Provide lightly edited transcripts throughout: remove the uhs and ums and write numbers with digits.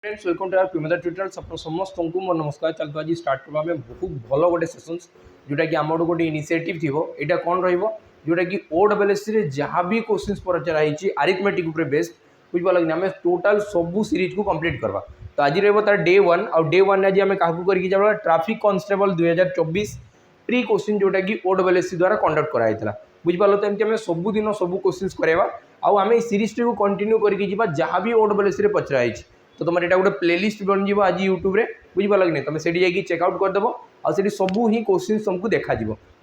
Friends welcome to our premier tutorials अपन समस्त को मोर नमस्कार चलतो आज स्टार्ट करबा में बहुत भलो गोटे सेशंस जोटा कि हमर गोटे इनिशिएटिव थिवो एटा कोन रहइबो जोटा कि ओडब्ल्यूएससी रे जहां भी क्वेश्चंस पराचरा हिची अरिथमेटिक ऊपर बेस्ड बुझबा लागनी हमें टोटल सब सीरीज को कंप्लीट करबा तो आज रहइबो तार डे 1 और डे 1 आज हमें काहू करके जाबा ट्रैफिक कांस्टेबल 2024 प्री क्वेश्चन जोटा कि ओडब्ल्यूएससी द्वारा कंडक्ट करा हितला बुझबा लो एमती हमें सब दिन सब क्वेश्चंस करबा आउ हमें सीरीज को कंटिन्यू करके जिबा जहां भी ओडब्ल्यूएससी रे पचरा हिची तो तुम यहाँ गोटे प्लेलिस्ट बन जाव आज यूट्यूब रे बुझिपार कि तुम से चेकआउट करदेव और से सब ही क्वेश्चन तुमको देखा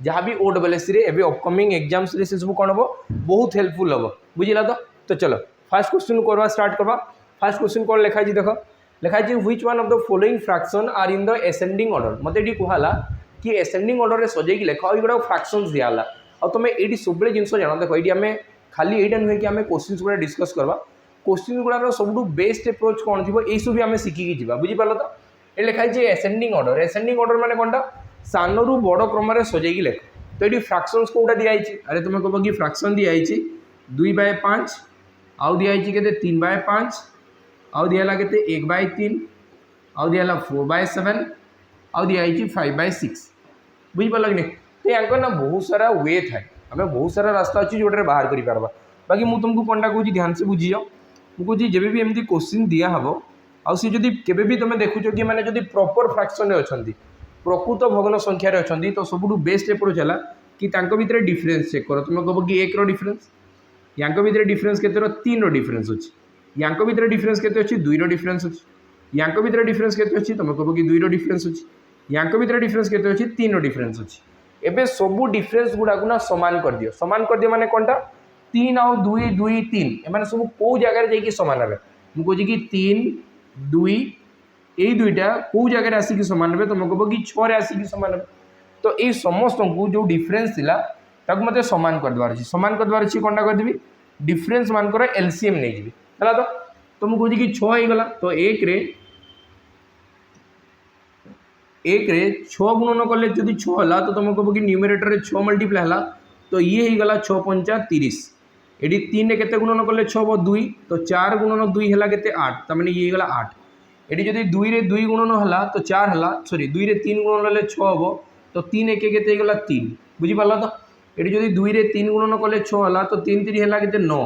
जहाँ भी ओडब्ल्यूएससी रे अपकमिंग एग्जाम्स रे से सब कौन हम बहुत हेल्पफुल हम बुझला तो चलो फास्ट क्वेश्चन करवा स्टार्ट करवा फास्ट क्वेश्चन कौन लिखाई देख लिखाई which one of the following fraction are in the ascending order मत ये कहला कि एसेंडिंग ऑर्डर रे सजेकी लिख और गुड़ा फ्रैक्शंस दियाला और तुम ये सब जिन जान देख ये आम खाली यहाँ नुहे कि आम क्वेश्चन गुड़ा डिस्कस करवा क्वेश्चन गुड़ार सब बेस्ट अप्रोच कौन थी ये सब आम शिखिकी जा बुझीपार तो ये लिखाई एसेंडिंग ऑर्डर माने कौनटा सान रु बड़ क्रम सजेकी लेख तो ये फ्रैक्शंस कौटा दिखाई अरे तुम कह कि फ्रैक्शन दिखाई 2/5 आउ दिखाई के 3/5 आउ दिहला के 1/3 आउ दिहला 4/7 आउ दिखाई 5/6 बुझीपार कि नहीं तो यहाँ ना बहुत सारा वे थाए आम बहुत सारा रास्ता अच्छी जोटे बाहर कर पार्बा बाकी मुझे तुमको कौनटा कहूँ ध्यान से बुझी जाओ मुझे जब भी एमती क्वेश्चन दिहब आउ सी जदि केबे तुम देखुच कि मैंने जदि प्रॉपर फ्रैक्शन अच्छा प्रकृत भग्न संख्यार अच्छा तो सब बेस्ट अप्रोच है कि भितर डिफरेन्स चेक कर तुम कह कि 1 डिफरेन्स या भितर डिफरेन्स के 3 डिफरेन्स अच्छी या भितर डिफरेन्स के 2 डिफरेन्स अच्छी या भितर डिफरेन्स के तुम कह कि 2 डिफरेन्स अच्छी या भितर डिफरेन्स के 3 डिफरेन्स अच्छी एबे सब डिफरेन्स गुड़ाक ना सामान कर दियो माने कौनटा 3 आउ 2 2 3 एम सब कौ जगार जा सामान हे मुझे कि 3 2 यही दुईटा कौ जगार आसिक सामान हे तुम कह कि 6 आसिक सामान हे तो ये समस्त को जो डिफरेन्स था मत सामान करदेवार अच्छी सामान करदेवार अच्छी कौनटा करदेवी डिफरेन्स मानकर एलसीएम नहीं जी है तो मुझे कि 6 हो गला तो 1 रे 6 गुणन कले जब 6 है तो तुम कह कि न्यूमरेटर रे 6 मल्टीप्लाई है तो ये हो गला 6 पंचा 30 ये 3 रे केते गुणन कले 6 2 तो 4 गुणन 2 है केते 8 तमें ये गला 8 ये जब 2 रे 2 गुणन है तो 4 है सॉरी 2 रे 3 गुणन ले 6 हम तो 3 1 केते गला 3 बुझीपार तो ये जब 2 रे 3 गुणन कले 6 है तो 3 3 है केते 9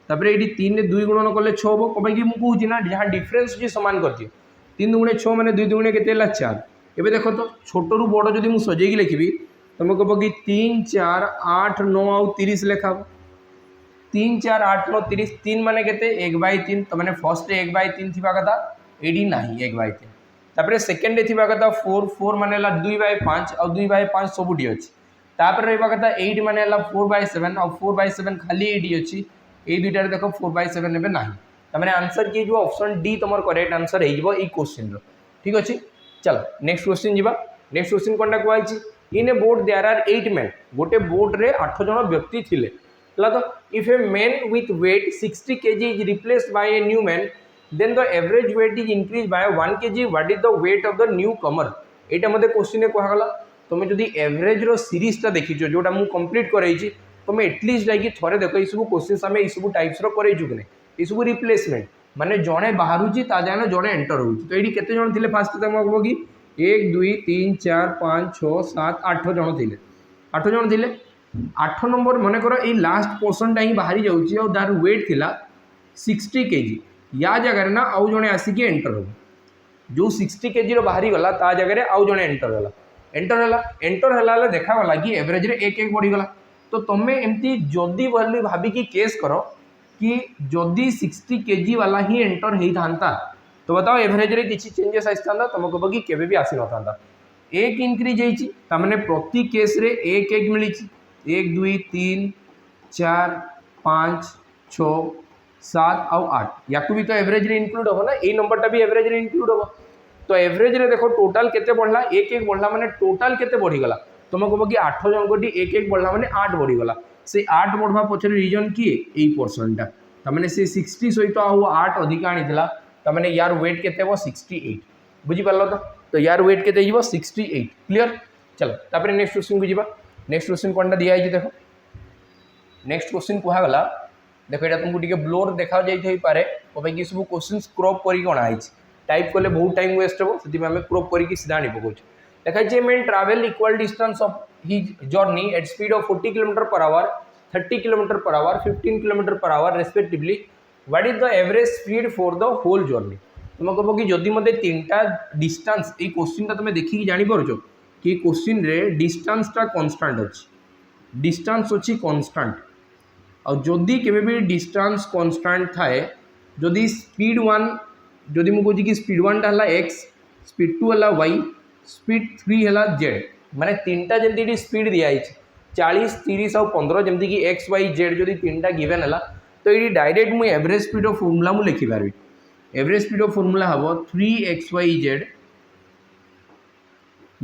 तापर ये 3 रे 2 गुणन कले 6 हम कहीं कि मुझे कहूँ ना जहाँ डिफरेन्स अच्छी सामान कर दियो 3 दुणे 6 मैंने 2 दुणे केते 4 एबे देख तो छोट रु बड़ जब मुझे सजेकी लिखी तुम कह कि 3 4 8 9 आउ 30 लेखा 3 4 8 9 30 3 माने केते 1/3 तो मैंने फर्स्ट 1/3 थी कथा ये ना 1/3 तापर सेकेंड थी कथा 4 4 माने 2/5 और 2/5 सबुटी अच्छी तापर रहा कथा 8 माने 4/7 और 4/7 खाली 8 अच्छी ये दुईटार देख 4/7 एवं ना तमें आंसर किए जो ऑप्शन डी तुम करेक्ट आंसर हो क्वेश्चन ठीक अच्छे चलो नेक्स्ट क्वेश्चन जी नेक्स्ट क्वेश्चन कौन कहुई in a boat there are 8 man गोटे बोट रे 8 जन व्यक्ति थिले तो if a man with weight 60 kg is replaced by a new man then the average weight is increase by 1 kg what is the weight of the new comer यहाँ मत question कहगला तुम जो एवरेज रो series देखीच जोटा मुझे complete कराई तुम at least जाकि थे देख ये सब क्वेश्चन आम यू टाइप्स रही कि नहीं ये सब रिप्लेसमेंट माने जड़े बाहर जाने जड़े एंटर हो तो ये केते जन थे फास्ट तुम कह कि 1 2 3 4 5 6 7 8 जन थे 8 जन थे 8 नंबर मन कर ये लास्ट पोर्सनटा ही बाहरी जाऊँगी और तार वेट थिला 60 kg या जगह ना आउ जड़े आसिक एंटर हो जो 60 kg बाहरी गला ता जगह आउ जड़े एंटर है देखागला कि एवरेज रे 1 1 बढ़ीगला तो तुम्हें एमती जदि भाविकी केस कर कि जदि 60 kg वाला ही एंटर होता तो बताओ एवरेज रे किसी चेंजेस आसता तुम कह कि केवे भी आसी न एक इनक्रीज होने प्रति केस रे 1 1 मिली 1 2 3 4 5 6 7 आउ 8 या भी तो एवरेज रे इनक्लूड हम ना ये नंबरटा भी एवरेज रे इनक्लूड हम तो एवरेज रे देखो टोटाल केते बढ़ला 1 1 बढ़ला माने टोटाल केते बढ़ीगला तुम कह कि 8 जन को 1 1 बढ़ला माने 8 बढ़ीगला से 8 बढ़वा पचर रिजन किए यही पोर्सनटा तमें से 60 सहित आउ 8 अधिक आनीला तमें यार वेट के 68 बुझीपार तो यार वेट के 68 क्लीयर चलो तापर नेक्स्ट क्वेश्चन को जी नेक्स्ट क्वेश्चन कौन दिखाई देख नेक्स्ट क्वेश्चन कहगला देख यहाँ तुमको टे ब्लोर देखा जापे कहीं सब क्वेश्चन क्रॉप कर अणाई टाइप कले बहुत टाइम वेस्ट हो से आम क्रॉप करके सीधा आनी पकाऊ लिखाई man travel equal distance of his journey at speed of 40 km/h 30 km/h 15 km/h respectively what is the average speed for the whole journey तुम कह कि जदि मत तीनटा डिस्टेंस ये क्वेश्चन तुम देखिए जापर कि क्वेश्चन रे डिस्टेंसटा कन्स्टांट अच्छी डिस्टेंस अच्छी कन्स्टांट आदि के भी डिस्टेंस कन्स्टांट थाए जदि स्पीड 1 जदि मुझे कि स्पीड 1 टा एक्स स्पीड 2 है वाई स्पीड 3 है जेड माने तीनटा जमी स्पीड दिखाई 40 30 और 15 जमती कि एक्स वाई जेड जदि तीनटा गिवेन है तो ये डायरेक्ट मुझे एवरेज स्पीड ऑफ फॉर्मूला मु लिखिपारि एवरेज स्पीड ऑफ फॉर्मूला हम 3xyz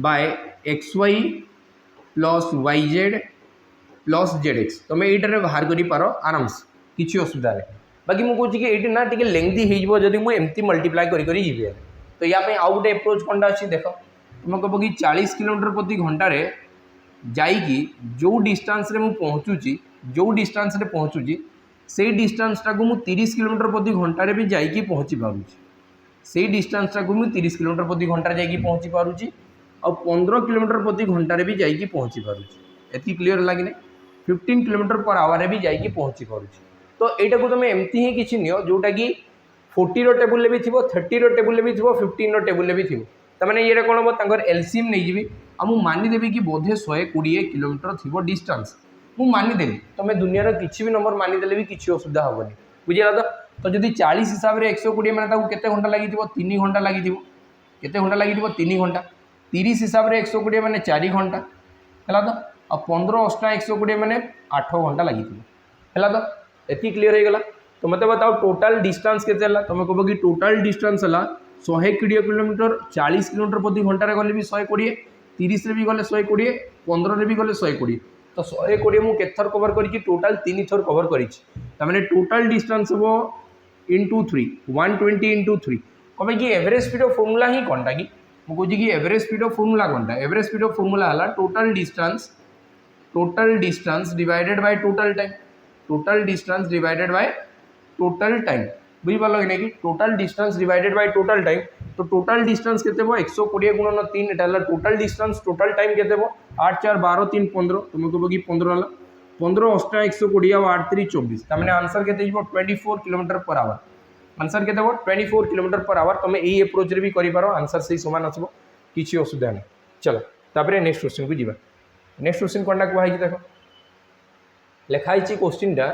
by xy plus yz plus zx तुम ये बाहर कर पार आराम से किसी असुविधा नहीं बाकी मुझे कि ये ना टे लेंथी होदी मुझे एमती मल्टीप्लाई करी तो या आउ गोटे एप्रोच कौन अच्छी देख तुम कह कि 40 km/घंटे जाइकी जो डिस्टेंस रे मु पहुँचुची जो डिस्टेंस रे पहुँचुची से डिस्टेंसटा को मुझे 30 km/घंटे भी जाइकी पहुँची पारुची से डिस्टेंसटा को मुझे 30 km/घंटे जाइकी पहुँची पारुची और 15 km/घंटे भी जाइकी पहुँची पारुची एति क्लीयर लगे 15 km/h भी जाइकी पहुँची पारुची तो यहाँ को तुम एमती ही किसी नियो जोटा कि 40 टेबुल भी थी 30 टेबुल भी थी 15 टेबुल भी थी तमें ये कौन हम तर एलसीएम नहीं जी आ मु मानिदेवी कि बोधे 120 किलोमीटर थी डिस्टेंस मु मानिदेवी तुम दुनिया किसी भी नंबर मानिदेले भी किसी असुविधा हेनी बुझेगा तो जब 40 हिसाब से 120 मैंने केते घंटा लगी 3 घंटा लगी केते घंटा लगी 3 घंटा 30 हिसाब से 120 मैंने 4 घंटा है तो आ 15 × 120 मैंने 8 घंटा लगी है तो ये क्लीयर हो गला तो मत बताओ टोटाल डिस्टेंस केते तुम कह कि टोटाल डिस्टेंस है 120 किलोमीटर 40 km/घंटे गले भी 120 30 रे भी गले 120 15 रे भी गले 120 तो 120 मुझे केथर कवर करी टोटाल 3 थर कवर करें टोटाल डिस्टेंस हम इंटू 3 120 × 3 कमें कि एवरेज स्पीड ऑफ फॉर्मूला ही कौनटा कि मुझे कि एवरेज स्पीड ऑफ फॉर्मूला कौनटा एवरेज स्पीड ऑफ फॉर्मूला है total distance divided by total distance divided by total time बुझीपार कि नहीं कि total distance divided by total time तो टोटाल डिस्टेंस केते 120 × 3 एटा टोटाल डिस्टेंस टोटाल टाइम केते 8 4 12 3 15 तुम कह कि 15 है 15 × 120 और 8 3 24 तमें आंसर केते 24 km/h आंसर केते 24 km/h तुम यही एप्रोच रे भी करिपारो आंसर सही समान आसबो किसी असुविधा नहीं चलो तापर नेक्स्ट क्वेश्चन को जीवा नेक्स्ट क्वेश्चन कोनटा कहै देखो लिखाई क्वेश्चन टा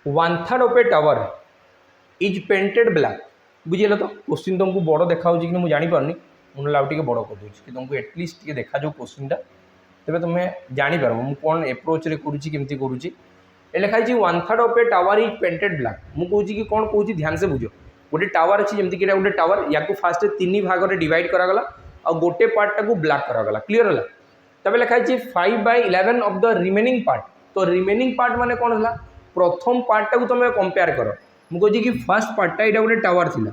1/3 of a tower is painted black बुझेल तो क्वेश्चन तुमको बड़ देखा कि मुझे जापारे मुझे आउ टे बड़ कर दूसरी कि तुमको एटलिस्ट टे देखा जो क्वेश्चन टा तेज तुम जापर मुझे कौन एप्रोच कमी करुँची लिखाई 1/3 of a tower is painted black मुझे कि कौन कहूँ ध्यान से बुझ गोटे टावर अच्छी जमीक गोटे टावर या फास्ट 3 भाग में डिवाइड करागला और गोटे पार्टा को ब्लैक करागला क्लीयर है तब लिखाई 5/11 ऑफ द रिमेनिंग पार्ट तो रिमेनिंग पार्ट माने कौन है प्रथम पार्टा को तुम कंपेयर कर मुझे कि फर्स्ट पार्टा यहाँ गोटे टावर थिला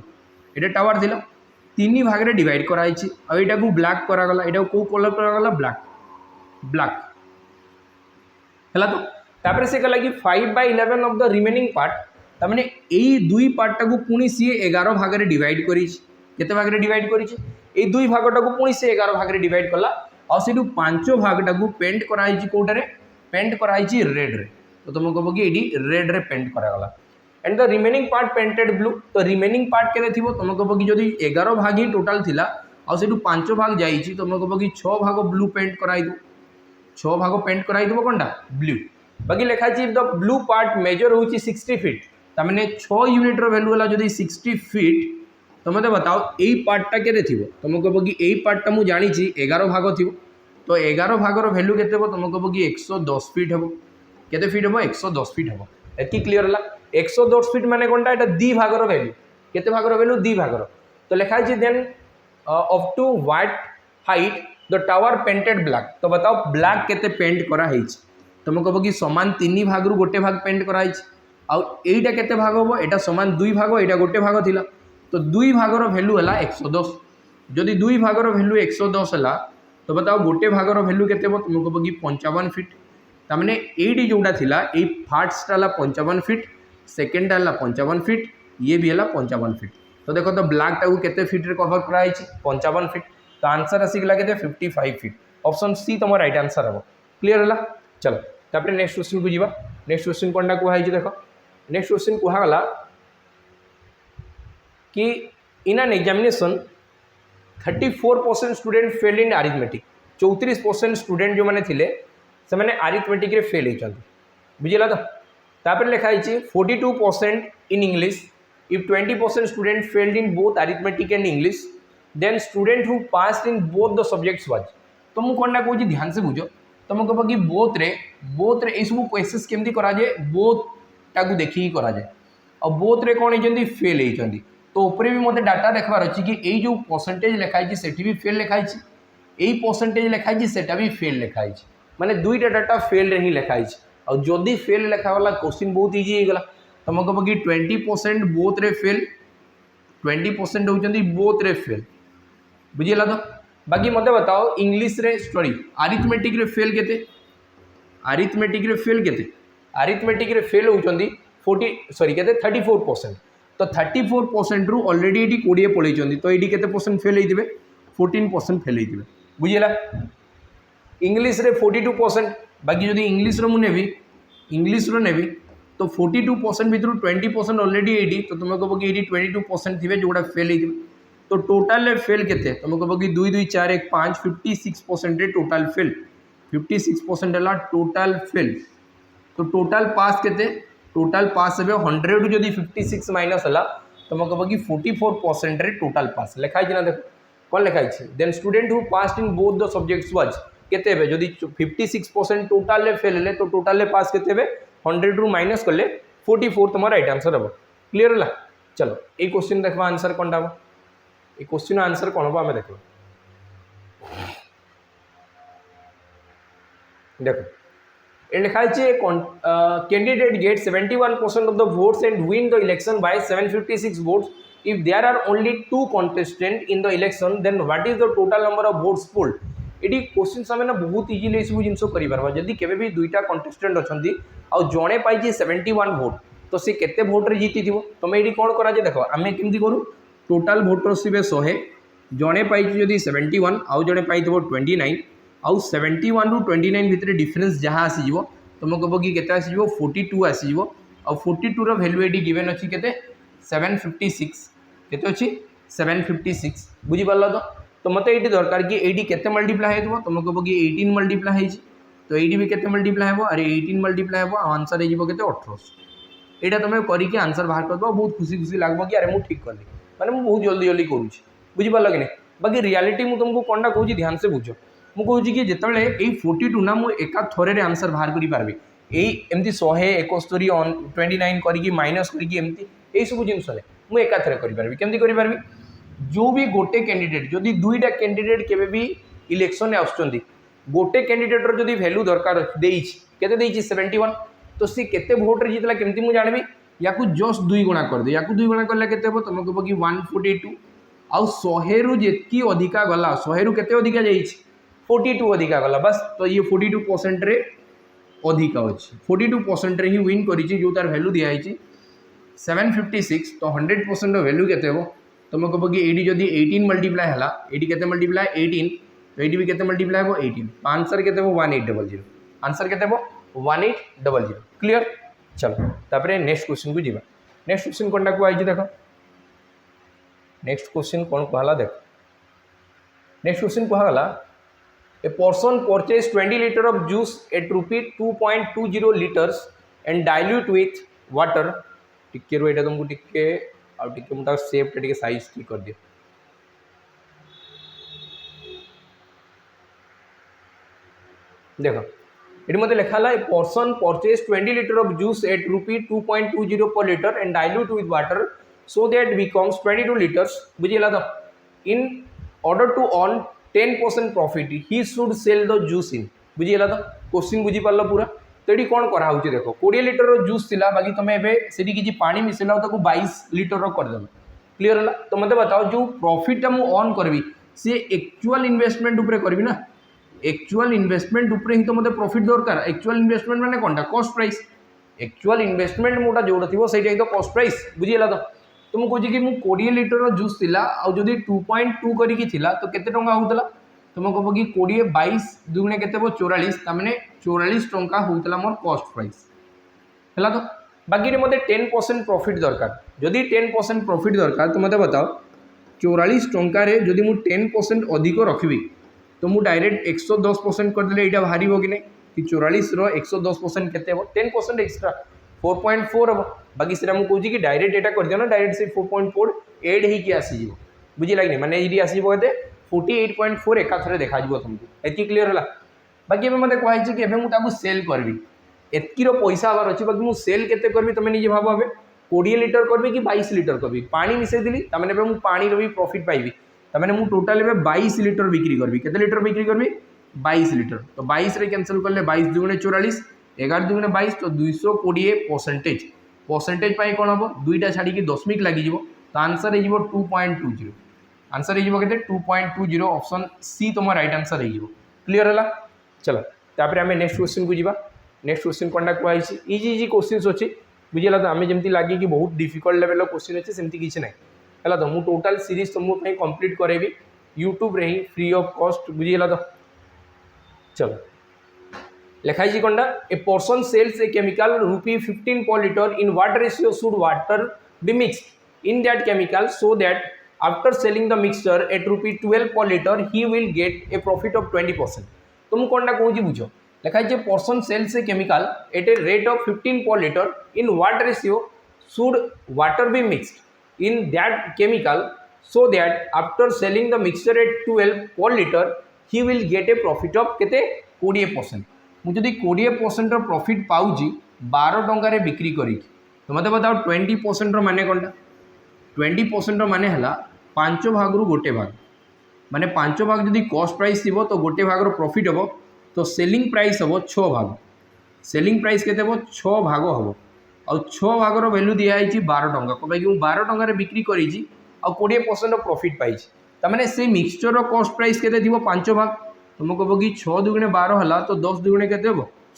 ये टावर थिला 3 भाग में डिवाइड कराई आईटा को ब्लैक करागला यहाँ कौ कलर करागला ब्लैक है तो तापर से कहला कि 5/11 ऑफ द रिमेनिंग पार्ट तमें यही 2 पार्टा को पुणी सी 11 भाग में डिवाइड करते भाग में डिवाइड कर 2 भागटा को पुणी सी 11 भाग में डिवाइड कला और से 5 भागटा को पेंट कराई कौटे पेंट कराई रेड रे तो तुम कह कि ये रेड रे पेंट करागला and the remaining part painted blue तो रिमेनिंग पार्ट के तुम कह कि जब 11 भाग ही टोटाल थिला और से 5 भाग जाइए तुम कह कि 6 भाग ब्लू पेंट कराई 6 भाग पेंट कराई कौनटा ब्लू बाकी लिखाई द ब्लू पार्ट मेजर हो 60 फीट तमें 6 यूनिट वैल्यू है जब 60 फीट तो मत बताओ यही पार्टा के तुम कह कि यही पार्टा मुझे जानी 11 भाग थी तो 11 भाग वैल्यू के तुम कह कि 110 फीट हम केते फीट हम 110 फीट हम ये क्लीयर है 110 फीट माने कौनटा यहाँ 2 भाग वैल्यू केते भाग वैल्यू 2 भाग तो लिखाई then up to what height the tower painted black तो बताओ ब्लैक केते पेंट कराई तुम कह कि सामान 3 भाग रु गोटे भाग पेंट कराई आईटा केते भाग हम यहाँ सामान 2 भाग यहाँ गोटे भाग थिला तो 2 भाग वैल्यू है 110 जदि 2 भाग वैल्यू 110 है तो बताओ गोटे भाग वैल्यू के तुम कह कि 55 फीट तमें ये जोटा थिला ये फार्स्टा 55 फीट सेकेंडा 55 फीट ये भी है 55 फिट। तो देखो तो ब्लैक टाକୁ केते फिट रे कवर कराई 55 फिट। तो आंसर आसीगला के 55 फिट। ऑप्शन सी तुम राइट आंसर हम। क्लियर है? चलो तापर नेक्स्ट क्वेश्चन को जीवा। नेक्स्ट क्वेश्चन कोनटा कुहाई देखो। नेक्स्ट क्वेश्चन कुहागला कि in an examination 34% student fail in arithmetic. 34% student जो मैंने थिले से मैंने अरिथमेटिक रे फेल होइछन। बुझिला तो तापर लिखा है 42% in English. If 20% student failed in both arithmetic and English then student who passed in both the subjects was. तो मु कोनटा कहूँ ध्यान से बुझो। तुम कह कि बोथ रे ये सब क्वेश्चन केमती करा जाए बोथ टाकू देखिकी करा जाए। और बोथ रे कौन होती फेल होती। तो ऊपर भी मत डाटा देखबार अच्छी कि यही जो परसेंटेज लिखाई से भी फेल लिखाई यही परसेंटेज लिखाई से भी फेल लिखाई माने दुईटा डाटा फेल रे ही लिखाई। और जदि फेल लिखागला क्वेश्चन बहुत इजी होगा। तुम कह कि 20% बोथ रे फेल 20% होती बोथ रे फेल। बुझीला तो बाकी मत बताओ इंग्लिश रे सॉरी अरिथमेटिक रे फेल केते। अरिथमेटिक रे फेल केते। अरिथमेटिक रे फेल होती 34%। तो 34% रु ऑलरेडी ये 20 पलैंती। तो ये केते परसेंट फेल होते 14% फेल होते। बुझीला इंग्लिश रे 42%। बाकी जो इंग्लिश रो मुझे इंग्लिश रो नेबी तो 42% भितर 20% ऑलरेडी 80। तो तुम कह कि 22% थे जोड़ा फेल होते। तो टोटाल फेल केते तुम कह कि 2 2 4 1 5 56% टोटाल फेल 56% है टोटाल फेल। तो टोटाल पास केते टोटाल पास है 100 रु जदि 56 माइनस है तुम कह कि 44% रे टोटाल पास लिखाई ना। देखो कौन लिखाई then student who passed in both the subjects was केते हे जदि 56% टोटाल फेल है तो टोटाल पास केते हे 100 रु माइनस कले 44 तुम राइट आंसर हम। क्लियर है? चलो ये क्वेश्चन देखा आंसर कौन हम। ये क्वेश्चन आंसर कौन हम आम देख। देखो ये लिखा है candidate get 71% of the votes and win the election by 756 votes. If there are only 2 contestant in the election then what is the total number of votes polled. ये क्वेश्चन आम ना बहुत इजिली सब जिन कर जदि केवे भी दुईटा कंटेस्टेंट अच्छा आ जड़े पाई 71 वोट तो सी केते भोट रे जीति थी। तुम ये कौन करा देखो आम केमती करूँ टोटाल भोटर्स थे 100 जड़े पाई 71 आउ जड़े पाई 29 आउ 71 रु 29 भितर डिफरेन्स जहाँ आसीज तुम कह कि केते आसीज 42 आसीज। आ 42 रो वैल्यू ये गिवन अच्छी केते 756 केते अच्छी 756। बुझीपार तो मत ये दरकार कि ये केते मल्टीप्लाई हो तुम कह कि 18 मल्टीप्लाई हो। तो ये भी केते मल्टीप्लाई हो अरे 18 मल्टीप्लाई हो आंसर हो 1800। यहाँ तुम करके आंसर बाहर कर बहुत खुशी खुशी लगे कि अरे मुझे ठीक कली मैंने मुझे बहुत जल्दी जल्दी करुँच। बुझीपार कि नहीं बाकी रियलिटी मुझे तुमको कौनटा कहूँ ध्यान से बुझ। मुझे कि जिते ये 42 ना मुझे एका थरे आंसर बाहर करी एमती 100 71 29 करके माइनस करके सब जिन मुझे एका थरे करी केमती करी जो भी गोटे कैंडिडेट जदि दुईटा कैंडिडेट केवे भी इलेक्शन आसुँच गोटे कैंडिडेटर जदि वैल्यू दरकार केते 71 तो सी केते भोट रे जीतला केमती मु जानबी या जस्ट 2 गुणा कर दे या 2 गुणा करले केते हो तुम कह कि 142 आउ 100 रु जेतकी अधिका गला 100 रु केते अधिका जाई 42 अधिका गला बस। तो ये 42% रे अधिका अच्छी 42% रे ही विन करी जो तार वैल्यू दिया 756। तो 100% वैल्यू केते हो तुम कह कि ये जदि 18 मल्टीप्लाई है ये केते मल्टीप्लाई 18 तो ये भी केते मल्टीप्लाई हो 18। आंसर केते हो 1800। आंसर केते हो 1800। क्लियर? चलो तापर नेक्स्ट क्वेश्चन को जीवा। नेक्स्ट क्वेश्चन कौन को आई देख। नेक्स्ट क्वेश्चन कौन कहला देख। नेक्स्ट क्वेश्चन कहला a person purchase 20 litre of juice at rupee 2.20 litres and dilute with water. टिके रो एटा तुमको टिके आउ टिके मुता शेप टिके साइज ठीक कर दियो। देखो ये मत लिखा है person purchase 20 litre of juice at rupee 2.20 per litre and dilute with water so that becomes 22 litres. बुझीला तो in order to earn 10% profit he should sell the juice in. बुझीला तो क्वेश्चन बुझीपार पूरा। तो ये कौन कराऊँ देखो 20 लीटर जूस थी बाकी तुम एटी किसी पानी मिसेल 22 लीटर करदेव। क्लीयर है? तो मत बताओ जो प्रॉफिटा मुझे अर्न करी सी एक्चुअल इन्वेस्टमेंट उपरे करी ना एक्चुअल इन्वेस्टमेंट उपरे ही तो मत प्रॉफिट दरकार। एक्चुअल इन्वेस्टमेंट माने कौनटा कॉस्ट प्राइस। एक्चुअल इन्वेस्टमेंट मोटा जोड़ा थी से कॉस्ट प्राइस। बुझीला तो तो मुझे कहूँ कि मुझे 20 लिटर जूस थिला आ जदि 2.2 करिकी थिला तो केते टंका होउतला तुम कह कि 20 22 दुगुणे केते 44 तार 44 टंका होउतला मोर कॉस्ट प्राइस है। तो बाकी मत 10% प्रॉफिट दरकार जदि 10% प्रॉफिट दरकार तो मत बताओ 44 टंकार जदि मु 10% अधिक रखी तो मुझे डायरेक्ट 110% करदे यहाँ बाहर कि नहीं कि 44 110% के 10% एक्सट्रा 4.4 हम बाकी से कहूँ कि डायरेक्ट यहाँ कर दिया ना डायरेक्ट से 4.4 एड होगी आसीज बुझे कि मैंने ये आसो 48.4 एकाथरे देखा तुमको एति क्लीयर है। बाकी मत कहुई कि मुझे सेल करी एतिर पैसा हबार अच्छे बाकी मुझे सेल के करी तुम निजे भाव ए 20 लिटर करी कि 22 लिटर करी पानी मिसेदी तमें मुझे पानी भी प्रॉफिट पाइबी तमें मुझे टोटाल 22 लिटर बिक्री करी के लिटर बिक्री करी 22 लिटर तो 22 रे कैंसल कले 22 दुगुणे 44 11 दुगुणे 22 तो 220 परसेंटेज कौन हम दुईटा छाड़ी दशमिक लगे तो आंसर हो 2.20 आंसर हो 2.20 ऑप्शन सी तुम राइट आंसर हो क्लीयर है। चलो तापर आम नेक्स्ट क्वेश्चन को जीवा नेक्स्ट क्वेश्चन कौन कहुई इजी इजी क्वेश्चन अच्छे बुझेगा तो आम जमी लगे कि बहुत डिफिकल्ट लेवल क्वेश्चन अच्छे सेमती किसी ना है तो मुझे टोटाल सीरीज तुमको कंप्लीट करेबी यूट्यूब रे ही फ्री ऑफ कॉस्ट बुझीगला तो चलो लिखाई कौन a person sells a chemical ₹15 per liter इन what ratio should water be mixed in that chemical so that after selling the mixture at ₹12 per liter he will get a profit of 20%। तो मुझे कौन कहूँ बुझ लिखाई person sells a chemical at a rate of 15 per liter इन what ratio should water be mixed in that chemical so that after selling the mixture at 12 per liter he will get a profit of केते 20%। मुझे जदि 20% profit पाऊँगी 12 टंकार बिक्री करी तो मत बताओ 20% माने कौन 20% माने है 5 भाग रु गोटे भाग माने 5 भाग जदि कॉस्ट प्राइस थी तो गोटे भाग प्रॉफिट हम तो सेलिंग प्राइस हम 6 भाग सेलिंग प्राइस केते 6 भाग हम और 6 भाग वैल्यू दिखाई 12 टंका कहीं 12 टंकार बिक्री करी आ 20% प्रॉफिट पाई तमें से मिक्सचर कॉस्ट प्राइस के 5 भाग तुम कह कि 6 दुगुणे 12 है तो 10 दुगुणे के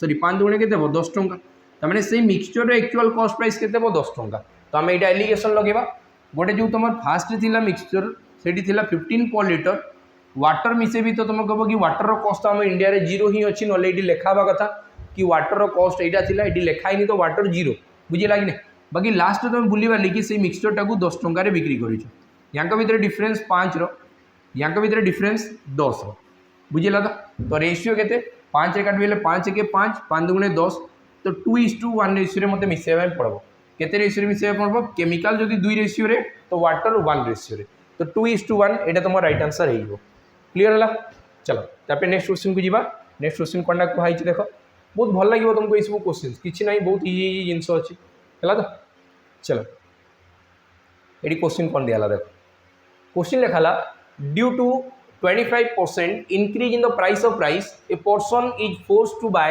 सॉरी 5 दुगुणे के 10 टंका तमें से मिक्सचर एक्चुअल कॉस्ट प्राइस के 10 टंका तो आम यहाँ एलिगेशन लगेगा गोटे जो तुम फास्ट थी मिक्सचर से 15 पर लिटर वाटर मिसेबी तो तुम कह कि वाटर कॉस्ट आम इंडिया रे जीरो ही अच्छी ना ये लिखा कथा कि वाटर कॉस्ट यहाँ थी ये लिखाई तो वाटर जीरो बुझेगा कि नहीं बाकी लास्ट तुम बुलवा कि से मिक्सचर टाक 10 टंकार बिक्री कर भितर डिफरेन्स 5 या भितर डिफरेन्स 10 बुझेगा तो रेशियो के 5 काटे 5 के 5 5 दुगुणे 10 तो 2:1 रेशियो मत मिसेबा पड़ो केते रेशियो मिसेबा पड़ो केमिकल जदि 2 रेशियो रे तो वाटर 1 रेशियो रे तो 2:1 यहाँ तुम राइट आंसर हो क्लीयर है। चलो तापर नेक्स्ट क्वेश्चन को जीवा नेक्स्ट क्वेश्चन कौन कहुई देख बहुत भल लगे तुमको ये सब क्वेश्चन किसी ना बहुत इजी इजी जिनस अच्छी है तो चलो ये क्वेश्चन कौन दिया देख क्वेश्चन लिखा due to 25% increase in the price of rice a person is forced to buy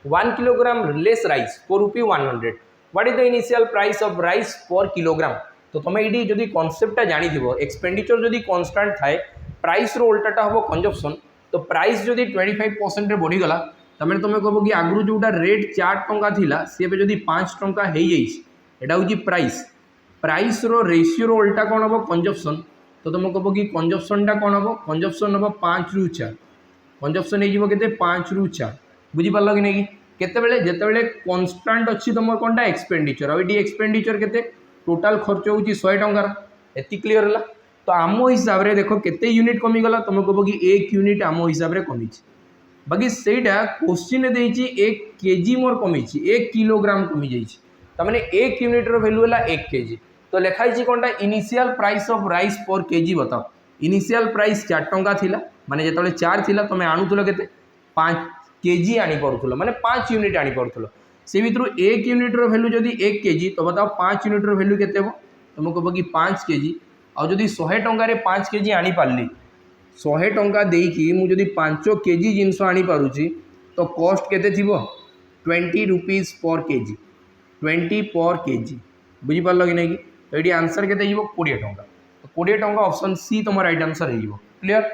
1 kilogram less rice for ₹100 what is the initial price of rice per kilogram। तो तुम ये जदि कॉन्सेप्टा जानी एक्सपेंडिचर जदि कन्स्टांट थाए प्राइस रो उल्टाटा हम consumption तो price जदि 25% बढ़ीगला तमें तुम कह कि आगु जोटा रेट 4 टंका थिला सी जदि 5 टंका हो जाटा हूँ प्राइस प्राइस रो रेशियो रो उल्टा कौन हम कंजप्शन तो तुम कह कि कंजप्शनटा कौन हम कंजप्शन हम 5 ରୁ 4 कंजप्शन हो 5 ରୁ 4 बुझीपार कि नहीं केतबेले जितेबाला कन्स्टांट अच्छी तुम कौनटा एक्सपेंडिचर और ये एक्सपेंडिचर के टोटाल खर्च हो 100 टंकार एति क्लीयर है। तो आम हिसाब से देख केते यूनिट कमीगला तुम कह कि 1 यूनिट आम हिसाब से कमी बाकी सेटा क्वेश्चन देती 1 kg मोर कमी 1 किलोग्राम कमी जाने 1 यूनिट्र भैल्यू है 1 kg तो लिखाई कौनटा इनिशियल प्राइस ऑफ राइस पर केजी बताओ इनिशियल प्राइस 4 टंका थिला माने जिते 4 थिला तुम आणुल के 5 kg आनी पड़ुल माने 5 यूनिट आनी पड़ुल से भितर 1 यूनिट्र भैल्यू जदि 1 kg तो बताओ 5 यूनिट्र भैल्यू के तुम कह कि 5 kg और जदि 100 टंकार 5 kg आनी पारली 100 टंका देकी मुझे 5 kg जिनस आनी पारुची तो कॉस्ट केते थिबो 20 रुपीज पर केजी 20 पर केजी बुझीपार कि नहीं तो ये आंसर के 20 टंका तो 20 टंका ऑप्शन सी तुम राइट आंसर हो क्लीयर।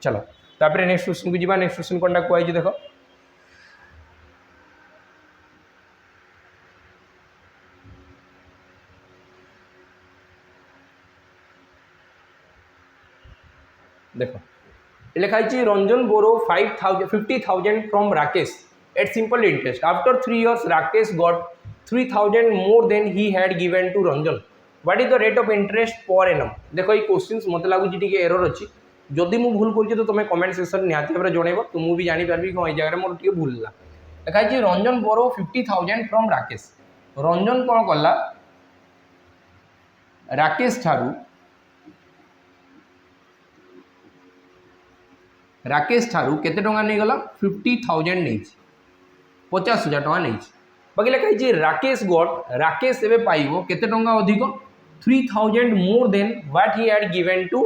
चलो तापर नेक्स्ट क्वेश्चन को जीवा नेक्स्ट क्वेश्चन कौन कहुई देख देख लिखाई Ranjan borrow 50,000 from Rakesh at simple interest after 3 years Rakesh got 3,000 more than he had given to Ranjan what is the rate of interest per annum. देखो ये क्वेश्चन मत लगुच एरर अच्छी जदि मुझे भूल कर तो तुम कमेंट सेक्शन निहाती भाव जनइब तो मुझे जानीपारि कौन जगह मोर टे भूल है। लिखाई रंजन बोरो 50,000 फ्रॉम राकेश रंजन कौन कला राकेश ठारू केते टंका नहीं गला 50,000 नहीं 50,000 टंका नहीं बाकी लिखाई राकेश गॉट राकेश एवं पाइब केते टंका अधिक 3,000 more than what he had given to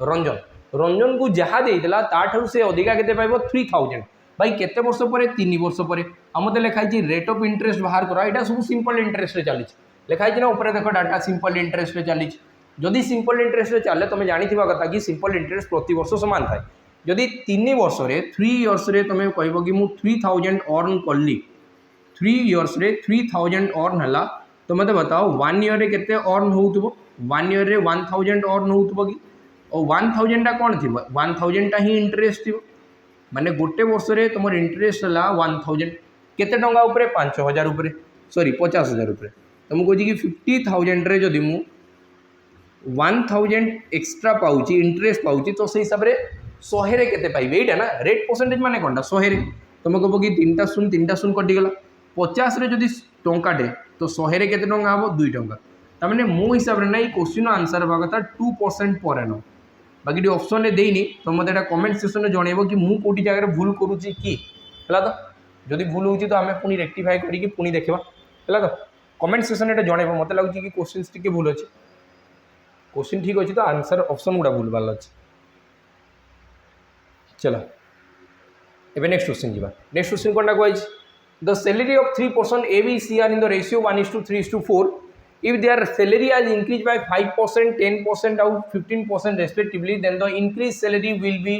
Ranjan Ranjan को जहाँ देला ताठू से अधिका केते पाइब 3,000 भाई केते वर्ष पर 3 वर्ष पर आमते लिखाई रेट ऑफ इंटरेस्ट बाहर कर यहाँ सब सिंपल इंटरेस्ट चली लिखाई ना ऊपर देख डाटा सिंपल इंटरेस्ट चली जदि सिंपल इंटरेस्ट चले तुम जानी कथा कि सिंपल इंटरेस्ट प्रति वर्ष सामान थाए जदि 3 वर्ष 3 years तुम कह कि मुझे 3,000 अर्न कली 3 years 3,000 अर्न है तो मत बताओ 1 year केते अर्न हो 1 year 1,000 अर्न हो कि और 1,000 टा कौन थी 1,000 टा ही इंटरेस्ट थी माने गोटे वर्ष तुम इंटरेस्ट है 1,000 केते टंका उपरे 5,000 उपरे सॉरी 50,000 उपरे तो मुझे कहे कि 50,000 जदि मु 1,000 एक्स्ट्रा पाऊँ इंटरेस्ट पाऊँ तो से हिसाब से 100 रे केते पाइबे एटा ना रेट परसेंटेज माने कोनटा 100 रे तुम कह कि 3टा शून्य कटिगला 50 रे जदि टंकाटे तो 100 रे केते टंका हम 2 टंका तमाने मो हिसाब रे ना ये क्वेश्चन आंसर होगा कथा 2% पर एनम बाकी ऑप्शन में देनी तो मत कमेंट सेक्शन में जनइब कि मुझे कौटी जगह भूल करुच्ची कि है तो जदि भूल हो तो आम पुणी रेक्टिफाई करके पुणी देखा है तो कमेंट सेक्शन में जनइब मत लगुच कि क्वेश्चन टी भूल अच्छे क्वेश्चन ठीक अच्छे तो आंसर ऑप्शन गुड़ा भूल बार अच्छे। चलो एवं नेक्स्ट क्वेश्चन जी नेक्स्ट क्वेश्चन कौन कही the salary of 3 person A B C are in the ratio 1:3:4 if their salary has increased by 5%, 10% और 15% respectively then the increased salary will be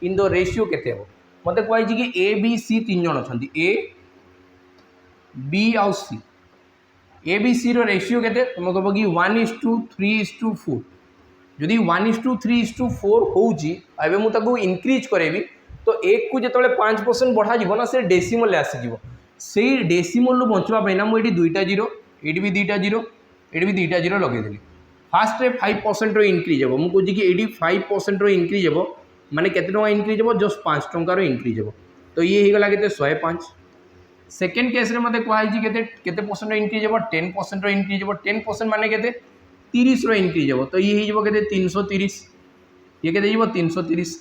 in the ratio केते हो मते कहै कि A B सी 3 जन अछंती A B और सी ए B सी row ratio केते तुम कहबो कि 1:3:4 जदि 1:3:4 होउची एबे मु ताको इंक्रीज करेबी तो एक को जेतले 5% बढ़ा जीवो ना से डेसिमल आसी जीवो सेही डेसिमल लो बंचवा पैना मु एडी दुईटा जीरो एडी भी दुईटा जीरो ये भी 2टा 0 लगेदेली फास्ट 5% इनक्रीज हे मुझे कि ये 5% इनक्रीज हे माने केते टंका इनक्रीज हे जस्ट 5 टंकार इनक्रीज हे तो ये होगा के 105 सेकेंड केस रे मते कहै केते केते परसेंट इनक्रीज हे 10% इनक्रीज हे 10% माने केते 30 इनक्रीज हे तो ये हो के 330 ये के 330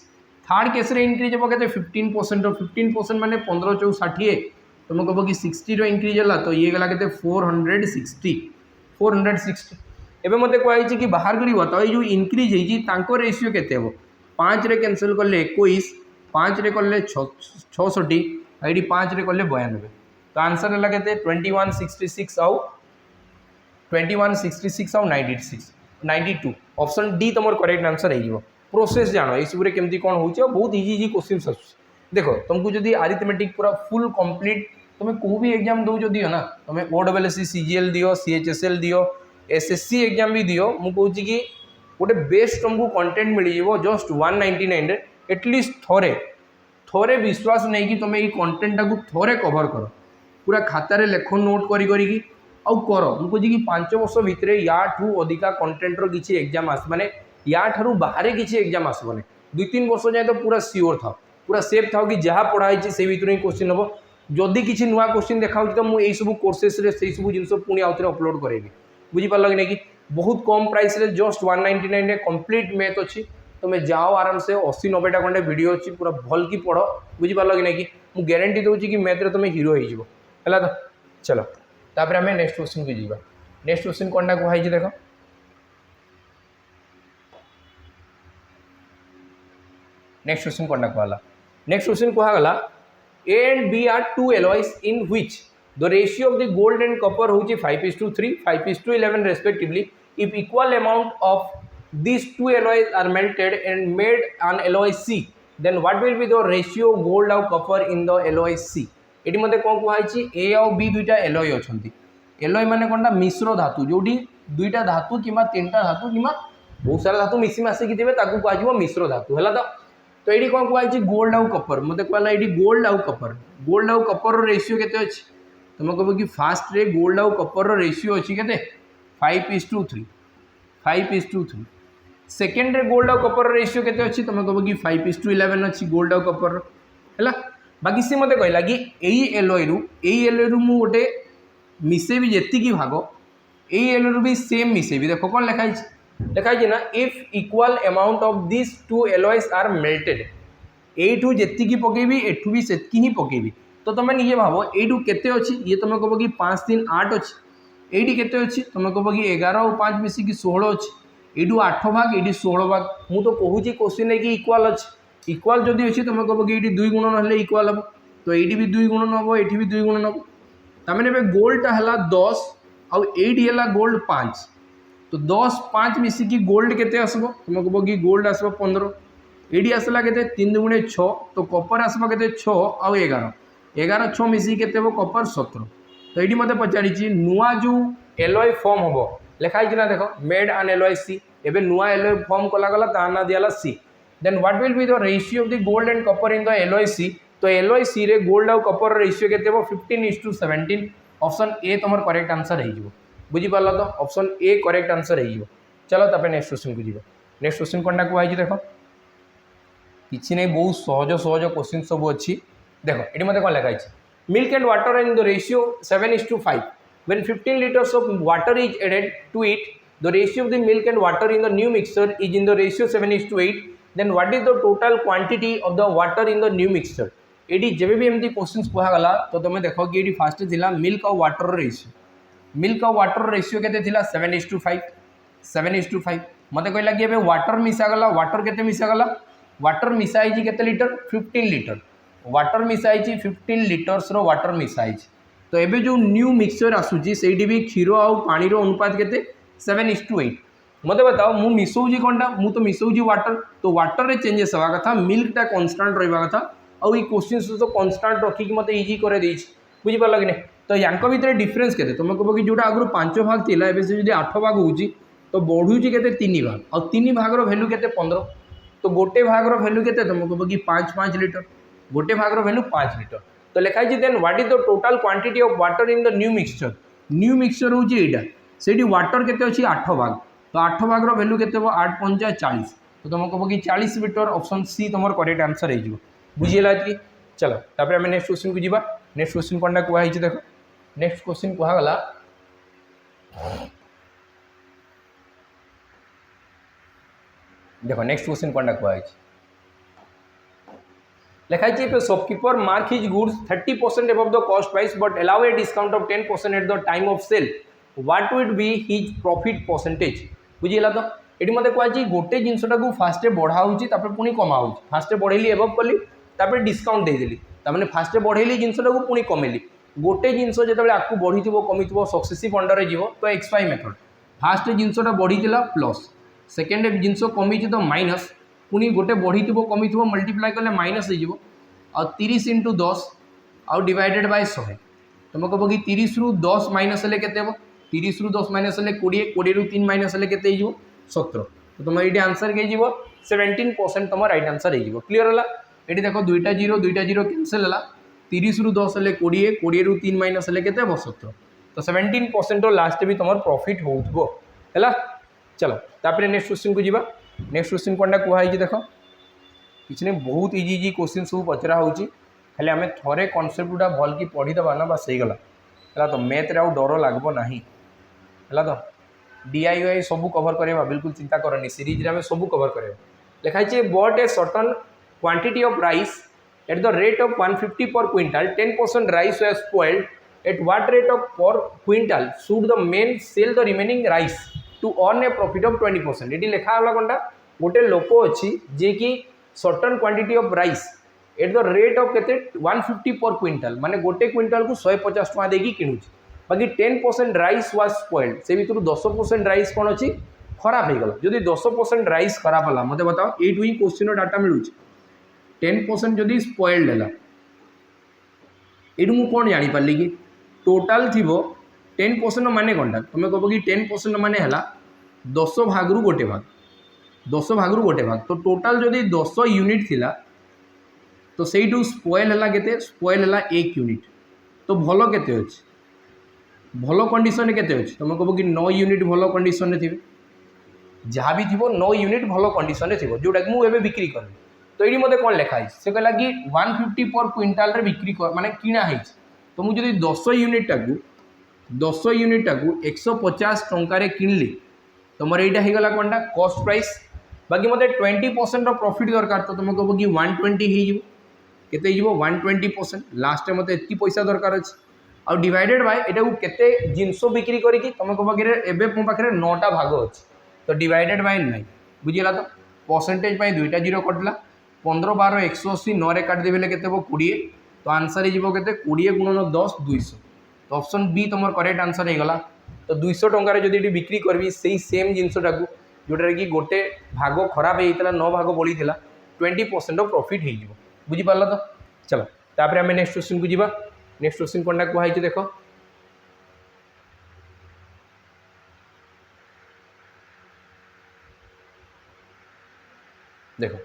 थर्ड केस रे इनक्रीज हे के 15% 15% माने 15 4 60 तुम कह कि 60 इनक्रीज है तो ये गला के 460 एवं मत कही कि बाहर कर तो ये जो इनक्रीज हो रेशियो केते हो 5 रे कैंसिल कले 21 5 रे कले 66 ये 5 रे कले 92 तो आंसर है के 2166 आउ 2166 आउ 92 ऑप्शन डी तुम करेक्ट आंसर हो प्रोसेस जान ये सब केमती कौन हो बहुत इजी इजी क्वेश्चन देखो तुमको जब अरिथमेटिक पूरा फुल कंप्लीट तुम्हें कोई भी एग्जाम दौ दियो ना तुम्हें OSSC CGL दियो CHSL दियो SSC एग्जाम भी दियो मु कहूँ कि गोटे बेस्ट तुमको कंटेंट मिल जाव जस्ट 199 रे एटलिस्ट थोड़े विश्वास नहीं कि तुम्हें ये कंटेंट को थोड़े कवर कर पूरा खातार लेख नोट करी आउ कर मु कहूँ कि 5 वर्ष भितर या अधिका कंटेंट रो किसी एग्जाम आस माने या बाहर किसी एग्जाम आसबनी 2-3 वर्ष जाए तो पूरा सियोर था पूरा सेफ था कि जहाँ पढ़ाई से भर ही क्वेश्चन हम जदि किसी नुआ क्वेश्चन देखा तो मुझे सब कोर्सेस से सब जिन पुणी आउ थे अपलोड करेगी बुझीपार कि नहीं कि बहुत कम प्राइस रे जस्ट 199 रे कंप्लीट मैथ अच्छी तुम्हें जाओ आराम से 80-90टा खंडे वीडियो अच्छी पूरा भल की पढ़ बुझीपार कि नहीं कि मुझे गारंटी दूसरी कि मैथ रे तुम्हें हिरो हो तो चलो तापर आम नेक्स्ट क्वेश्चन को जीवा नेक्स्ट क्वेश्चन कौन कही देख नेक्स्ट क्वेश्चन कौन कहला नेक्स्ट क्वेश्चन कहगला A and B are two alloys in which the ratio of the gold and copper होची 5:3, 5:11 respectively. If equal amount of these two alloys are melted and made an alloy C, then what will be the ratio of gold and copper in the alloy C? Eighty मते कौन कहै A और B दुईटा alloy अछंती alloy माने कोनटा मिश्र धातु जोडी दुईटा धातु किमा तीनटा धातु किमा बहुत सारा धातु मिसी मासिकी थे कह मिश्र धातु है तो ये कौन कहुई गोल्ड आउ कपर मत कहला ये गोल्ड आउ कपर रेसीओ केते अच्छी तुम कह कि फास्ट रे गोल्ड आउ कपर रेसीओ अच्छी के 5:3 5:3 सेकेंड रे गोल्ड आउ कपर रेसीओ केते अच्छी तुम कह कि 5:11 अच्छी गोल्ड आउ कपर है बाकी सी मत कहला कि यही एलोई रु मु गोटे मिसेबी जी भाग यही एलोई रु भी सेम मिसेबी देख कौन लिखाई ना if equal amount of this two alloys are melted एठू जी पकेबी एठू भी से ही पकेबी तो तुम निजे भाव यू केते अच्छी ये तुम कह कि 5 3 8 अच्छी ये केते अच्छी तुम कह कि 11 और 5 मिसिकी 16 अच्छी यू 8 भाग ये 16 भाग मु तो कहूँ क्वेश्चन है कि इक्वाल अच्छी इक्वाल जदि अच्छी तुम कह कि ये 2 गुणन हेल्ले इक्वाल हम तो ये भी 2 गुणन हम ये भी 2 गुणन हम तमें गोल्डटा है 10 आउ है गोल्ड 5 तो 10 5 मिसिकी गोल्ड केते आसबो तुम कह कि गोल्ड आसबो 15 एडी आसला केते 3 दुगुणे 6 तो कपर आसबो केते 6 आउ 11 11 6 मिसिकी केते हो कपर 17 तो ये मत पचाड़ी नुआ जो एलॉय फॉर्म हम लिखाई ना देख मेड एन एलॉय सी एबे नुआ एलॉय फॉर्म कला गला ता ना दियाला C then what will be the ratio of the gold and copper in the alloy सी तो एलॉय सी रे गोल्ड आउ कपर रेशियो केते हो 15:17 ऑप्शन ए तुम करेक्ट आंसर हो बुझीपार तो ऑप्शन ए करेक्ट आंसर हो चलो तापर नेक्स्ट क्वेश्चन को जी नेक्स्ट क्वेश्चन कौन कहुई देख कि नहीं बहुत सहज सहज क्वेश्चन सब अच्छी देख ये मत कौन लिखाई milk and water in the ratio 7:5 when 15 liters of water is added to it the ratio of the milk and water in the new mixture is in the ratio 7:8 then what is the total quantity of the water in the new mixture ये जब भी एमती question कहगला तो तुम देख कि ये fast थी मिल्क और वाटर रेशियो मिल्क और वाटर रेशियो के 7:5 मत कहला कि वाटर मिसागला वाटर के मिसागला वाटर मिसाई के लिटर 15 लिटर वाटर मिसाई 15 लिटर्स रो वाटर मिसाई तो एबे जो न्यू मिक्सचर आसूची से भी क्षीर आउ पानी अनुपात के 7:8 मत बताओ मु मिसौजी कौनटा मु तो मिसौजी वाटर तो वाटर रे चेंजेस हवा कथा मिल्कटा कन्स्टांट रहा कथा आउ ये क्वेश्चन तो कन्स्टांट रखिक मत इजी कर बुझीपार लगे तो या भितर डिफरेन्स के तुम कह कि जोटा आगु 5 भाग थी एवं 8 भाग हो तो बढ़ुची के 3 भाग आउ 3 भाग भैल्यू के 15 तो गोटे भाग भैल्यू के तुम कह कि 5 लिटर गोटे भाग भैल्यू 5 लिटर तो लिखाई then what is the total quantity of water in the new mixture हूँ यहाँ से वाटर के 8 भाग तो 8 भाग भैल्यू के 8 5 40 तो तुम कह कि 40 लिटर ऑप्शन सी तुम करेक्ट आंसर हो बुझीगला कि चलो तापर आम नेक्स्ट क्वेश्चन को जीवा नेक्स्ट क्वेश्चन कौन कहुई देख नेक्स्ट क्वेश्चन कहगला देख नेक्स्ट क्वेश्चन कौन कहुई लिखाई shopkeeper mark his goods 30% above the cost price but allow a discount of 10% at the time of sale what would be his profit percentage बुझीगला तो ये मत कहुई गोटे जिनटा को फास्ट बढ़ाऊँगी पुणी कमा फास्ट बढ़ेली एबव कली तापर डिस्काउंट देदेली तमें फास्ट बढ़ेली जिनटा को पुणी कमेली गोटे जिनस जो आपको बढ़ी कमी सक्सेसिव अंडर जीव तो एक्सपाई मेथड फास्ट जिनटा बढ़ी प्लस सेकेंड जिनस कमी तो माइनस पुणी गोटे बढ़ी कमी मल्टीप्लाई कले माइनस हो 30 × 10 आउ डिवाइडेड बाय 100 तुम कह कि 30 ରୁ 10 माइनस हेल्ले के 30 ରୁ 10 माइनस हेल्ले 20 20 ରୁ 3 माइनस हेल्ले के 17 तो तुम ये आंसर के 17% तुम राइट आंसर हो क्लीयर है ये देख 2टा 0 कैंसल है 30 ରୁ 10 हेल्ले 20 20 ରୁ 3 माइनस हेल्ले के 17 तो 17% लास्ट भी तुम प्रॉफिट हो चलो तापर नेक्स्ट क्वेश्चन को जीवा नेक्स्ट क्वेश्चन कौन कहुई देख कि बहुत इजी क्वेश्चन सब पचरा होली आम थे कनसेप्टा भल कि पढ़ीदबा ना बस हो गला है तो मैथ्रे आउ डर लगब ना है तो DIY सब कवर करवा बिल्कुल चिंता करनी सीरीज में सब कवर कर लिखाई but a certain quantity of rice at the rate of 150 per quintal 10% rice was spoiled at what rate of per quintal should the man sell the remaining rice to earn a profit of 20% ये लिखागला कौनटा गोटे लोक अच्छी जे कि certain quantity of rice at the rate of के 150 per quintal माने गोटे क्विंटल को 150 टका देकी किणुची बाकी 10% राइस वाज स्पॉइल्ड से भीतर 10% राइस कौन अच्छी खराब हो गला जदि 10% राइस खराब है मत बताओ ये ही क्वेश्चन डाटा मिलूँ 10% जदि स्पॉइल्ड है ये मुझे कौन जापारि कि टोटाल थी 10% माने कौनटा तुम कह कि 10% माने है 10 भाग रू गोटे भाग 10 भाग गोटे भाग तो टोटाल जदि 10 यूनिट थिला तो सेठू स्पॉइल है केते स्पॉइल है 1 यूनिट तो भल केते अछि भल कंडीशन केते अछि तुम कहबो कि 9 यूनिट भल कंडीशन रे थिबे जहाँ भी थी 9 यूनिट भल कंडीशन रे थिबो जोटा कि मुझे बिक्री करबी तो ये मते कौन लिखाई से कहला कि 150 पर क्विंटाल रे बिक्री कर माने किना है तो मुझे जदि 10 यूनिट टाकू 10 यूनिट टाकू 150 टंका रे किनली तो मोर एटा हेगला कोनटा कॉस्ट प्राइस बाकी मते 20% प्रॉफिट दरकार तो तुम कहबो कि 120 हे जिवो केते जिवो 120% लास्ट मते एति पैसा दरकार अछि आ डिवाइडेड बाय एटा को केते जिंसो बिक्री करी कि तुम कहबो कि एबे मो पाखरे 9टा भाग अछि तो डिवाइडेड बाय 9 बुझिला तो परसेंटेज पाई दुईटा जीरो कटला 15 12 180 9 रे काट देबेले केते हो 20 तो आंसर जीवो केते 20 गुणन 10 200 तो ऑप्शन बी तुम करेक्ट आंसर हे गला तो 200 टंका रे जदी बिक्री करबी सेही सेम जिंसटा को जोटा कि गोटे भाग खराब हेइतला 9 भाग बळीतला 20% प्रॉफिट हे जिवो बुझी पारला तो चलो तापर हमें नेक्स्ट क्वेश्चन को जीवा नेक्स्ट क्वेश्चन कोनटा को हाइछ देखो देखो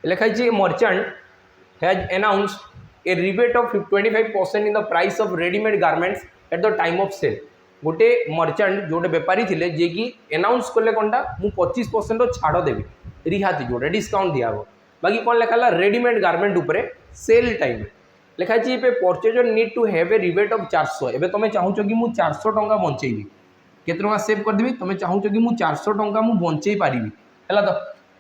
लिखाई merchant has announced a rebate of 25% in the price of readymade garments at the time of sale गोटे मर्चेंट जोटे बेपारी थे जे कि अनाउंस कले कौनटा मु 25% छाड़ देवी रिहाती जोटे डिस्काउंट दिया बाकी कौन लिखा रेडीमेड गारमेंट उपरे सेल टाइम लिखाई पे purchaser need to have a rebate of 400 एबे तुम चाहूच कि मु 400 टंका बंचेबी केते टंका सेव करदेबी तुम चाहूच कि मु 400 टंका मु बंचेई पारिबी हैला तो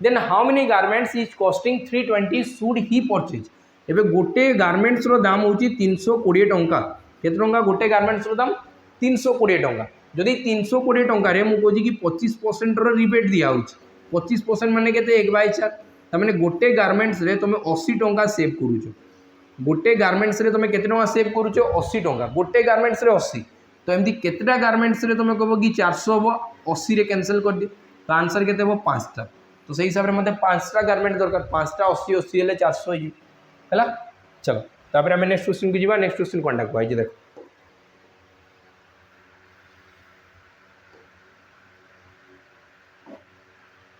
then how many garments is costing 320 should he purchase एबे गोटे गारमेंट्स रो दाम होची 320 टंका केते टंका गोटे गारमेंट्स रो दाम 320 टंका जदि 320 टंका रे मु कहजी कि 25% रो रिबेट दिया होची 25% माने केते 1/4 तमाने गोटे गारमेंट्स रे तुम 80 टंका सेव करूचो गोटे गारमेंट्स रे तुम केते टंका सेव करूचो 80 टंका गोटे गारमेंट्स रे 80 तो एमती केतेटा गारमेंट्स रे तुम कहबो कि 400 हो 80 रे कैंसिल कर दे तो आंसर केते हो 5टा तो सही हिसाब से मतलब 5टा गारमेंट दरकार 5टा 80 80 हेले 400 है चलो तापर हमें नेक्स्ट क्वेश्चन को जीवा नेक्स्ट क्वेश्चन कोनटा को आइ देखो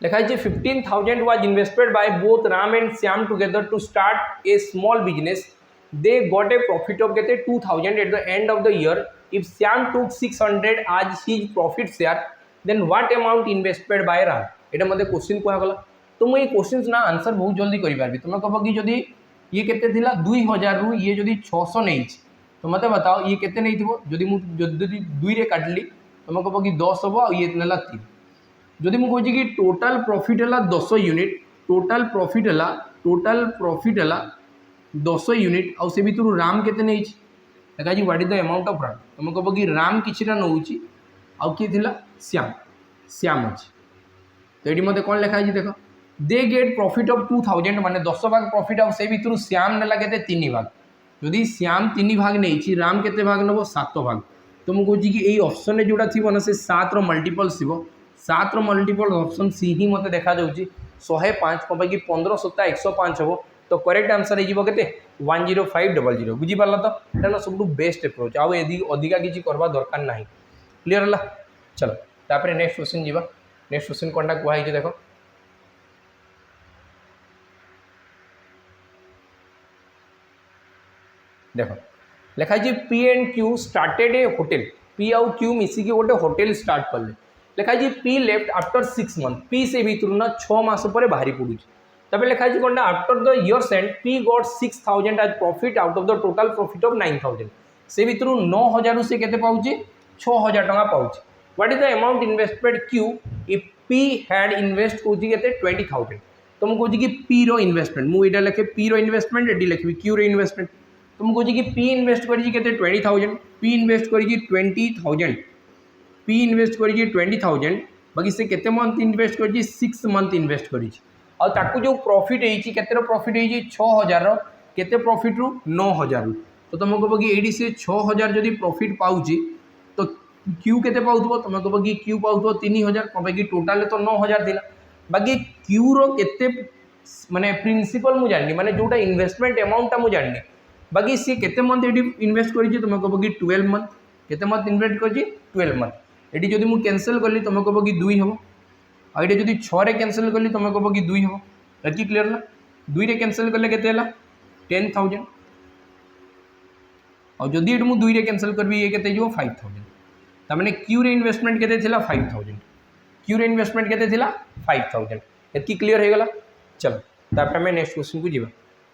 लिखाई 15,000 was invested by both Ram and Shyam together to start a small business. They got a profit of 2,000 at the end of the year. If Shyam took 600 as his profit share, then what amount invested by Ram? एटा मते question कहगला तो मुझे question ना answer बहुत जल्दी करि पारबी तुम कहबो कि जदि ये केते थिला 2000 रु ये जदि 600 नै तो मते बताओ ये केते नै थिबो जदि मु जदि 2 रे काटली तुम कहबो कि 10 हबो आ ये नेला 3 जदि मु कहछि कि टोटल प्रॉफिट हला 10 यूनिट टोटल प्रॉफिट हला 10 यूनिट आ से भितर राम केते नै छि देखा जी what is the amount of rum तुम कहबो कि राम किछिटा नउछि आ कि थिला श्याम अछि तो ये मत कौन लिखाई देख दे गेट प्रॉफिट ऑफ 2000 माने 10 भाग प्रॉफिट ऑफ से भितर श्याम नेला केते 3 भाग जदि श्याम 3 भाग नहीं राम केते भाग नबो 7 भाग तो मुझे कहूँ कि ऑप्शन में जोड़ा थी ना से 7 मल्टीपल थी 7 मल्टीपल ऑप्शन सी ही मत देखा जाऊँगी 105 कम कि 15 7 105 हम तो करेक्ट आंसर हो 10500 बुझीपार तो यहाँ सब बेस्ट अप्रोच आउ अधिका किसी करवा दरकार ना क्लीयर है चलो तापर नेक्स्ट क्वेश्चन जीवा नेक्स्ट क्वेश्चन कौनटा कहई देख देख लिखाई P and Q started A hotel P आउ क्यू मिसिकी गोटे होटेल स्टार्ट कले लिखाई P left after 6 month P से भीतर ना 6 मास पर बाहरी पड़ू तब लिखाई कौन after the years and P got 6000 as profit out of the total profit of 9000 से भीतर 9000 से केते पाउची 6000 टका पाउची what is the amount invested Q if P had invest कोची केते 20000 तो मु कहूँ कि पी रो इन्वेस्टमेंट मु इटा लिखे पी रो investment AD लिखबी Q rho investment तो मु कहूँ कि पी इन्वेस्ट करी केते 20000 पी इन्वेस्ट करी 20000 पी इन्वेस्ट करी 20000 बाकी से केते मंथ इन्वेस्ट करी 6 मंथ इन्वेस्ट करी और ताकू जो प्रॉफिट होईची केते रो प्रॉफिट होईची 6000 रो केते प्रॉफिट रु 9000 रु तो तुम कहबो कि एडी से 6000 जदी प्रॉफिट पाउची तो क्यू केते पाउथबो तुम कहबो कि क्यू पाउथबो 3000 कम कि टोटल तो 9000 थिला बाकी क्यू रो केते माने प्रिंसिपल मु जाननी माने जोटा इन्वेस्टमेंट अमाउंट मु जाननी बाकी सी केते मंथ एडी इन्वेस्ट करी तुम कहबो कि 12 मंथ केते मंथ इन्वेस्ट करी 12 मंथ एडी जदी मु कैंसिल करली तुम कहबो कि 2 हबो आ ये जब 6 रे कैंसल कली तुम कह कि 2 हम ये क्लीयर है 2 रे कैंसल कले के 10,000 और जदि ये मुझे 2 रे कैंसल करबी ये केते जो 5,000 तमाने क्यू रे इन्वेस्टमेंट केते थिला 5,000 क्यू रे इन्वेस्टमेंट केते थिला 5,000 ये क्लीयर हो गला। चलो तापर मैं नेक्स्ट क्वेश्चन को जीवा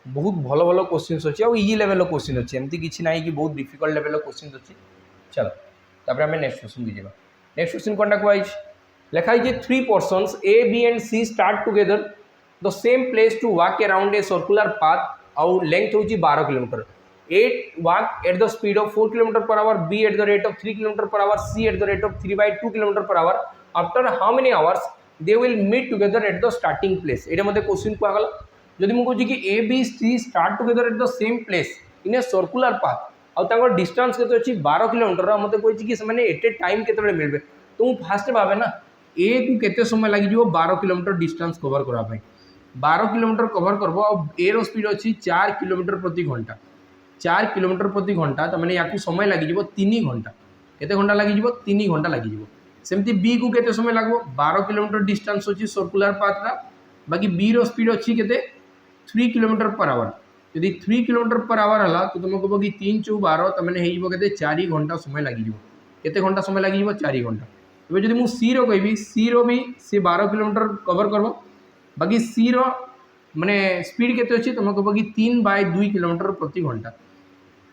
बहुत भल भल क्वेश्चन अच्छे और इजी लेवल क्वेश्चन अच्छे एमती किसी ना कि बहुत डिफिकल्ट लेवल क्वेश्चन अच्छे। चलो तापर आम नेक्स्ट क्वेश्चन को जीवा नेक्स्ट क्वेश्चन कौन कहई लिखाई 3 persons A B and C start together the same place to walk around a circular path आउ लेंथ हूँ 12 kilometre A walk at the speed of 4 kilometre per hour B at the rate of 3 kilometre per hour C at the rate of 3/2 kilometre per hour after how many hours they will meet together at the starting place ये मतलब question कहगला जदि मुझे कि A B C start together at the same place in a circular path आउ distance के अच्छी 12 kilometre मत कही कि एट ए टाइम के मिलबे तो मुझे फास्ट भावे ना ए को केते समय लगे 12 किलोमीटर डिस्टेंस कवर करने 12 किलोमीटर कवर करब ए रो स्पीड अच्छी 4 किलोमीटर प्रति घंटा 4 किलोमीटर प्रति घंटा तो मैंने या समय लगे 3 घंटा केते घंटा लगे 3 घंटा लगे सेमती बी को केते समय लगो 12 किलोमीटर डिस्टेंस अच्छी सर्कुलर पाथटा बाकी बी रो स्पीड अच्छी केते 3 किलोमीटर पर आवर यदि 3 किलोमीटर पर आवर है तो तुम कह कि 3 × 12 तो मैंने होते 4 घंटा समय लगे केते घंटा समय लगे 4 घंटा एवं जब मुझे सी रो कहि सी रो भी सी 12 किलोमीटर कवर करब बाकी सी रो माने स्पीड केते अच्छी तुम कह कि 3/2 किलोमीटर प्रति घंटा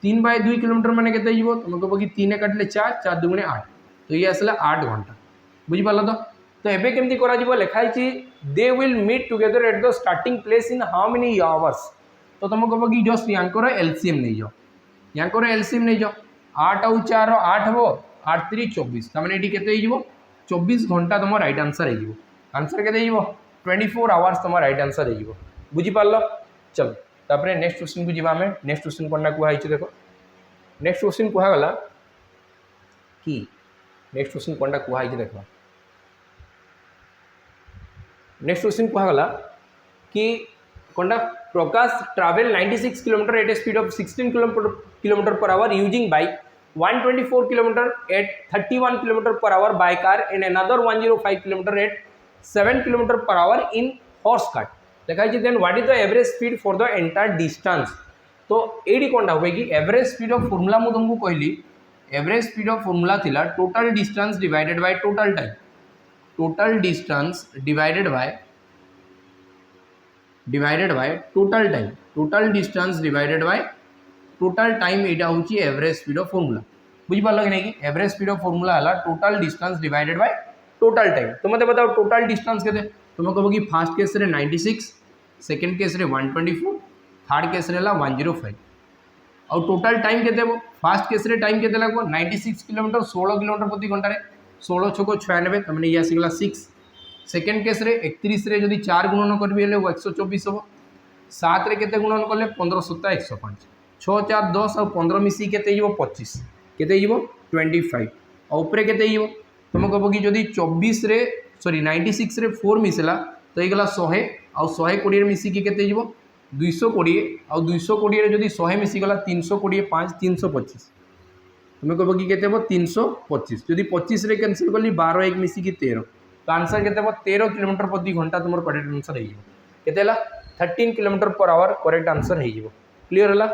3/2 किलोमीटर मैंने केते तुम कह कि 3 काटिले 4 4 2 8 तो ये आसला 8 घंटा बुझिपाल तो एबे केमती करा जीवो लिखाई they will meet together at the starting place in how many hours तो तुम कह कि जस्ट यांकर एलसीएम नहीं जाओ यांकर एलसीएम नहीं जाओ 8 आउ 4 8 हम 8 3 24 तमें ये केते 24 घंटा तुम राइट आंसर हो आंसर के 24 आवर्स तुम राइट आंसर हो बुझिपाल। चलो तापर नेक्स्ट क्वेश्चन को जीवा आम नेक्स्ट क्वेश्चन कौन कहई देख नेक्स्ट क्वेश्चन कहगला कि नेक्स्ट क्वेश्चन कौन कहई देख नेक्स्ट क्वेश्चन कहगला कि कौन Prakash travel 96 kilometre at a speed of 16 kilometre per hour using bike 124 kilometre at 31 kilometre per hour by car and another 105 kilometre at 7 kilometre per hour in horse cart लिखा है then what is the average speed for the entire distance तो ये कौन हुए कि average speed of formula मुझे तुमको कहली एवरेज स्पीड ऑफ फॉर्मूला थिला total distance divided by total time total distance divided by total distance divided by total time यहाँ हूँ एवरेज स्पीड ऑफ फॉर्मूला बुझिपाल कि नहीं कि एवरेज स्पीड ऑफ फॉर्मूला है total distance divided by total time तो मतलब बताओ टोटल डिस्टेंस के तुम कह कि फास्ट केस रे 96 सेकेंड केस रे 124 थर्ड केस रे 105 और टोटल टाइम के फास्ट केस रे टाइम के लगभग 96 किलोमीटर 16 किलोमीटर प्रति घंटा 16 × 6 = 96 तमें ये आसीगला 6 सेकेंड केस रे 31 रे जदि 4 गुणन करी 124 हम 7 रे केते गुणन कले 15 × 7 = 105 6 4 10 और 15 मिसी केते 25 केते 25 और उपरे केते तुम कह कि जदि 24 रे सॉरी 96 रे 4 मिसला तो ये गला 100 और 120 मिसिकी केते 220 और 220 रे जदि 100 मिसीगला 320 5 325 तुम कह कि केते 325 जदि 25 रे कैंसिल कली 12 1 मिसिकी 13 तो आंसर के 13 किलोमीटर प्रति घंटा तुम करेक्ट आंसर हो 13 kilometre per our correct answer हो क्लीयर है।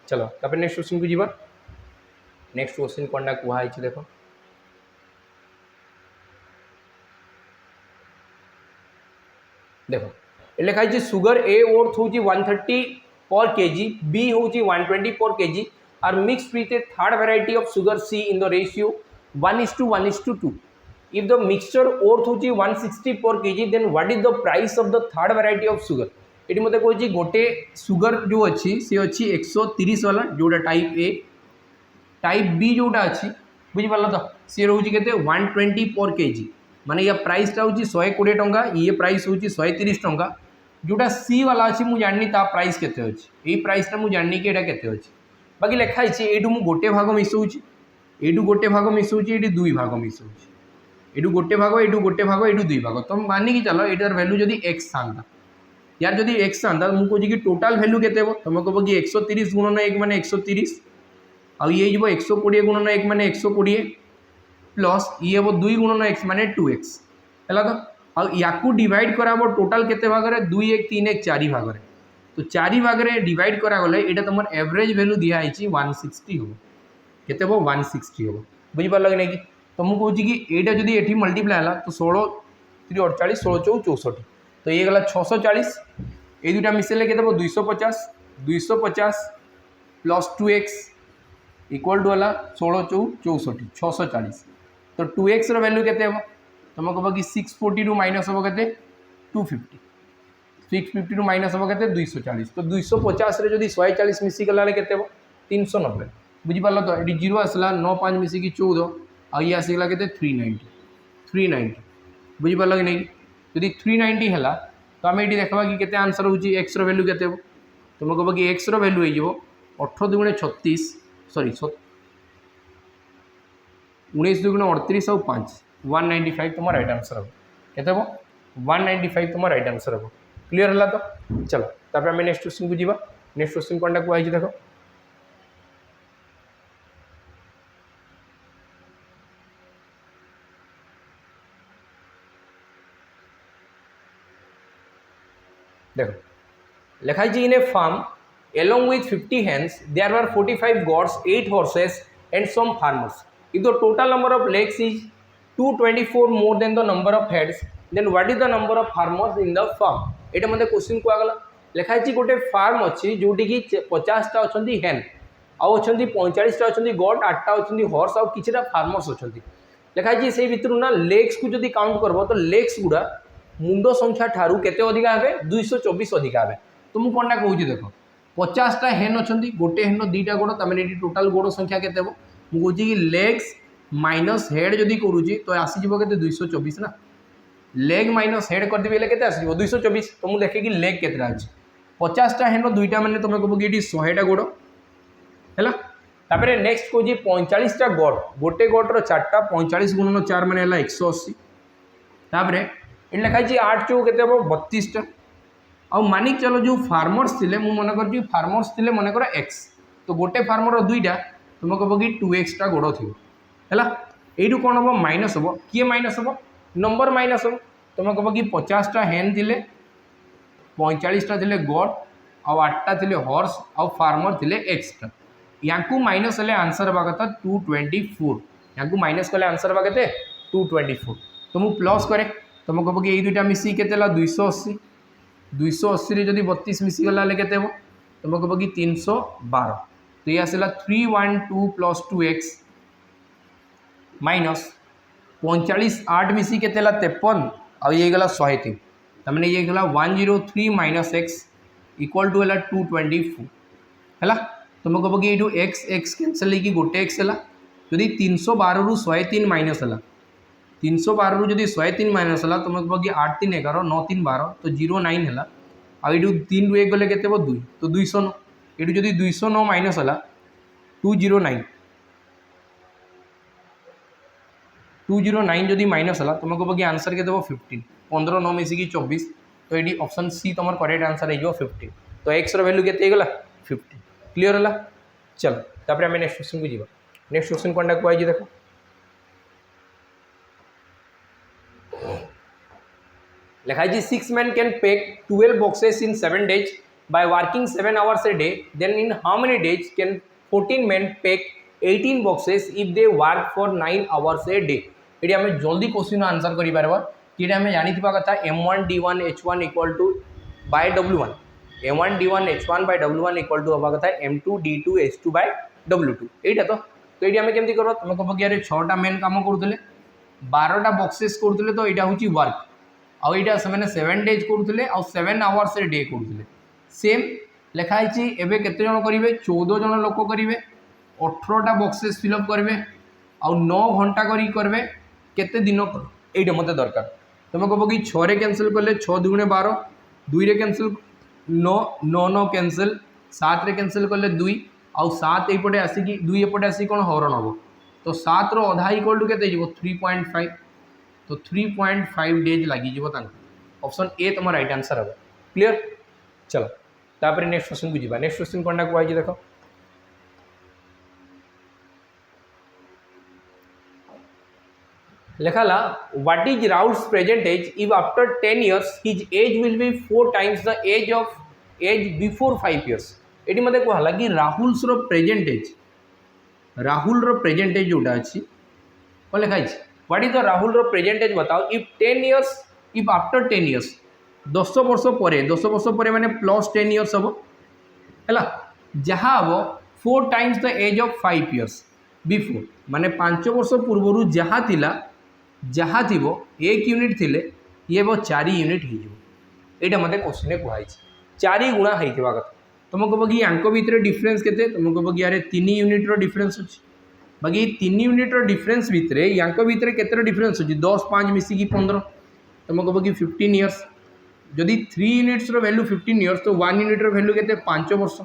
चलो तापर नेक्स्ट क्वेश्चन को जीवा नेक्स्ट क्वेश्चन कौन कहई देख देखो लिखाई सुगर ए वर्थ हूँ 130 पर केजी बी हूँ 120 per KG are mixed with a third variety of sugar C in the ratio 1:1:2 if the mixture worth हूँ 160 per KG then what is the price of the third variety of sugar ये मत कह गोटे sugar जो अच्छी सी अच्छी 130 वाला जोटा टाइप ए टाइप बी जोटा अच्छी बुझिपाल तो सी रोचे के 120 पर केजी माने या प्राइसटा हूँ 120 टंका ये प्राइस हूँ 130 टंका जोटा सी वाला अच्छी मुझे जाननी ता प्राइस केते अच्छी ये प्राइसटा मुझे जाननी कि यहाँ केते अच्छी बाकी लिखाई ये मुझे गोटे भाग मिसौची एटू गोटे भाग मिसौची ये 2 भाग मिसौची एटू गोटे भाग एटू गोटे भाग एटू 2 भाग तुम मानिकी चल यार भैल्यू जदि एक्स था यार जदि एक्स था मुझे कहे कि टोटाल भैल्यू के तुम कह कि 130 गुणन 1 माने 130 आउ ये 120 गुणन 1 माने 120 प्लस ये हम 2 गुणन x माने 2x है तो आकु डिवाइड कराबो टोटल केते भाग रे 2 1 3 1 4 भाग रे तो 4 भाग रे डिवाइड करा गले एटा तुमर एवरेज वैल्यू दिया आइछि 160 हो केते हो 160 हो बुझी पारल कि नै कि तो मु कहूँ कि एटा जदी एठी मल्टीप्लाई हला तो 16 3 48 16 4 64 तो ये गला 640 ए दुटा मिसेले केते हो 250 250 प्लस 2x इक्वल टू वाला 16 4 64 640 तो 2x रो वैल्यू केते हो तुम कह कि 640 रु माइनस हम के 250 650 रु माइनस हम के 240 तो 250 रे जदी 140 मिसी गला के 390 बुझीपार तो ये जीरो आसला 9 5 मिसिकी 14 आ ये आसगला के 390 बुझीपार कि नहीं जदि 390 है तो आम ये देखा कि केते आंसर हो एक्स रो वैल्यू केते तुम कह कि एक्स रो वैल्यू हो 18 दुगुणे 36 सॉरी 19 दुगुणे 38 और 5 195 तुम राइट आंसर हम केते 195 तुम राइट आंसर हम क्लियर है तो चलो तापर आम नेक्स्ट क्वेश्चन को जीवा नेक्स्ट क्वेश्चन कौन कहुई देख देखो लिखाई इन ए farm along with 50 hens there were 45 goats 8 horses and some farmers if the total number of legs is 224 more than the number of heads then what is the number of farmers in the farm एटा मते question को आगला लिखाई गोटे farm अच्छी जोटी कि 50 टा अछंती हेन आउ अछंती 45 टा अछंती गोट 8 टा अछंती हॉर्स आउ किछटा फार्मर्स अछंती लिखाई से भितर ना लेग्स को जदी काउंट करबो तो लेग्स गुडा मुंड संख्या ठारू केते अधिका हेबे 224 अधिका हेबे तो मु कोनटा कहूची देखो 50 टा हेन अछंती गोटे हेन दीटा गोड़ तमें ये टोटाल गोड़ संख्या केते हो मु कहूची कि लेग्स माइनस हेड जदी करूची तो आसी जिवो केते 224 ना लेग माइनस हेड कर देबे केते आसी जिवो 224 तो मु देखे कि लेग केतेटा अछि 50 टा हेन दुईटा माने तमे कहबो कि 100 टा गोड़ हैला तापरे नेक्स्ट कहूची 45 टा गोड़ गोटे गोड़ रो 4 टा 45 गुणन 4 माने हला 180 तापरे इन लिखाई 8 चौ के 32 टा आ मानिक चलो जो फार्मर्स थे मुझे मन कर फार्मर्स थे मन कर एक्स तो गोटे फार्मर दुईटा तुम कह कि 2x टा गोड़ थी है यू कौन हम माइनस हम किए माइनस हम नंबर माइनस हम तुम कह कि 50 टा हेन थे 45 टा थे गोड आउ 8 टा थे हॉर्स आउ फार्मर थे एक्स टा या माइनस हेल्ले आंसर हवा कथा 224 या माइनस कले आंसर हवा के 224 तो मुझे प्लस करे तुम कह कि दुईटा मिसी के 280 280 जदि 32 मिसीगला के तुम कह कि 312 तो ये आसला 312 प्लस 2x माइनस 45 8 मिसी के 53 आ ये गला 103 तमें ये गला 103 माइनस x इक्वल टू है 224 है तुम कह कि ये एक्स एक्स कैंसल कि गोटे एक्स है जदि 312 रु 103 माइनस है 312 रु जदि 103 माइनस है तुम कह कि 8 3 11 9 3 12 तो 09 है आउ 3 रु 1 गले के 2 तो 209 ये जदि 209 माइनस है 209 209 जदि माइनस है तुम कह कि आंसर के 15 15 9 मिसिकी 24 तो ये ऑप्शन सी तुम करेक्ट आंसर है 15 तो एक्स वैल्यू के 50 क्लीयर है चलो तापर आम नेक्स्ट क्वेश्चन को जीवा नेक्स्ट क्वेश्चन कौन कहुई देखो लिखाई 6 men can pack 12 boxes in 7 days by working 7 hours a day then in how many days can 14 men pack 18 boxes if they work for 9 hours a day ये आम जल्दी question answer कर पार्बा कि आम जानी कथा m1 d1 h1 equal to by w1 m1 d1 h1 by w1 equal to हवा कथा m2 d2 h2 bye w2 यहाँ तो ये आम केमती कर तुम कह कि अरे 6टा मेन काम करुले 12टा बॉक्सेस करुले तो यहाँ हूँ वर्क आउ यहाँ से 7 डेज करुले आउ 7 आवर्स डे करुले सेम लिखाई एवं केते जन करेंगे 14 जन लोक करेंगे 18टा बॉक्सेस फिलअप करेंगे आउ 9 घंटा करेंगे केते दिन ये मत दरकार तुम कह कि 6 रे कैंसिल कले 6 दुगुणे 12 2 रे कैंसिल 9 9 9 कैंसिल 7 रे कैंसिल कले 2 आउ 7 एपटे आसिकी 2 एपटे आसिक कौन हरण हम तो 7 रो अधा इक्वल टू के 3.5 तो 3.5 डेज लगी ऑप्शन ए तुम राइट आंसर हम क्लीयर चलो तापर नेक्स्ट क्वेश्चन को जीवा नेक्स्ट क्वेश्चन कौन कहुई देख लेखाला what is Rahul's present age if after 10 years his age will be 4 times the age before 5 years. ये मत कहला कि राहुल्स रो प्रेजेंट एज, राहुल रो प्रेजेंट एज जोटा अच्छी कौन लिखाई व्हाट इज द राहुल रो प्रेजेंट एज बताओ इफ 10 इयर्स इफ आफ्टर 10 इयर्स 10 वर्ष पर 10 वर्ष पर माने प्लस 10 इयर्स हम है जहाँ हम 4 times the age of 5 years before माने 5 वर्ष पूर्व जहाँ थिला जहाँ थी 1 यूनिट थिले ये 4 यूनिट हो मत क्वेश्चन कहुई 4 गुणा होता कथा तुम कह कि यांक भितर डिफरेन्स के तुम कह कि यार 3 यूनिट रो डिफरेन्स अच्छी बाकी 3 यूनिट रो डिफरेन्स भितर यांक भितर केतर डिफरेन्स अच्छी 10 5 मिसिकी 15 तुम कह कि 15 इयर्स जदि 3 यूनिट्स रो वैल्यू 15 इयर्स तो 1 यूनिट रो वैल्यू के 5 वर्ष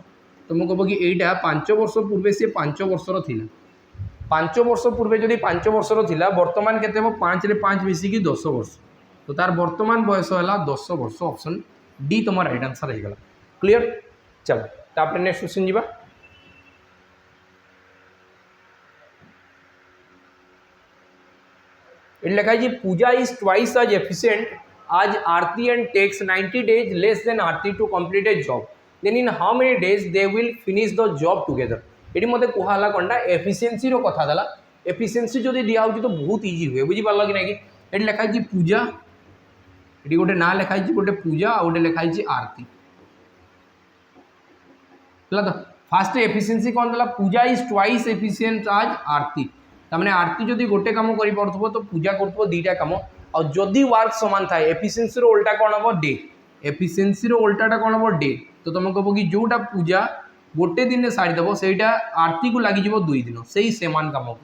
तुम कह कि यहाँ 5 वर्ष पूर्वे सी 5 वर्षर थी 5 वर्ष पूर्वे जदि 5 वर्षर थी बर्तमान के 5 रे 5 मिसिकी 10 वर्ष तो तार बर्तमान बयस है 10 वर्ष ऑप्शन डी तुम राइट आंसर होगा क्लियर। चलो तापर नेक्स्ट क्वेश्चन जीवा इट लिखा है Pooja is twice as efficient as Aarti and takes 90 days less than Aarti to complete a job then in how many days they will finish the job together. ये मत कहला कौनटा efficiency कथा देला एफिशिएंसी जदि दिया हो तो बहुत इजी हुए बुझी पार्ल कि नहीं ये लिखा है पूजा ये गोटे ना लिखाई गोटे पूजा आ गोटे लिखाई आरती है तो फास्ट एफिशिएंसी कौन देला पूजा इज ट्वाइस एफिशिएंट आज आरती तमें आरती जदि गोटे कम कर तो पूजा कर दुईटा कम और जदि वर्क सामान थाए एफिशिएंसी उल्टा कौन हम डे एफिशिएंसी उल्टाटा कौन हम डे तो तुम कह कि जोटा पूजा गोटे दिन सारीदेव से आरती को लगी 2 दिन से ही सेमान कम को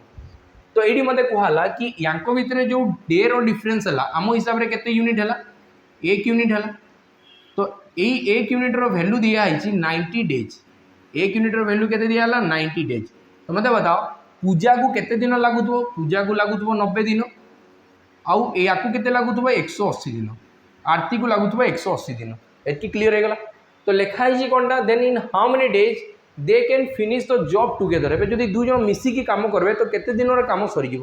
तो ये मत कहला कि यांक भितर जो डे रो डिफरेन्स है आम हिसाब से केते यूनिट है 1 यूनिट है तो यही 1 यूनिट रो वैल्यू दिखाई 90 डेज 1 यूनिट रो वैल्यू के दिया 90 डेज तो मत बताओ पूजा को केते दिन लगुव पूजा को लगुव 90 दिन आउ या के लगुव 180 दिन आरती को लगुव 180 दिन ये क्लीयर हो गला तो लिखाई कौनटा then in how many days they can finish the job together एवं जब 2 जन मिसिकी काम करेंगे तो केते दिन काम सरीज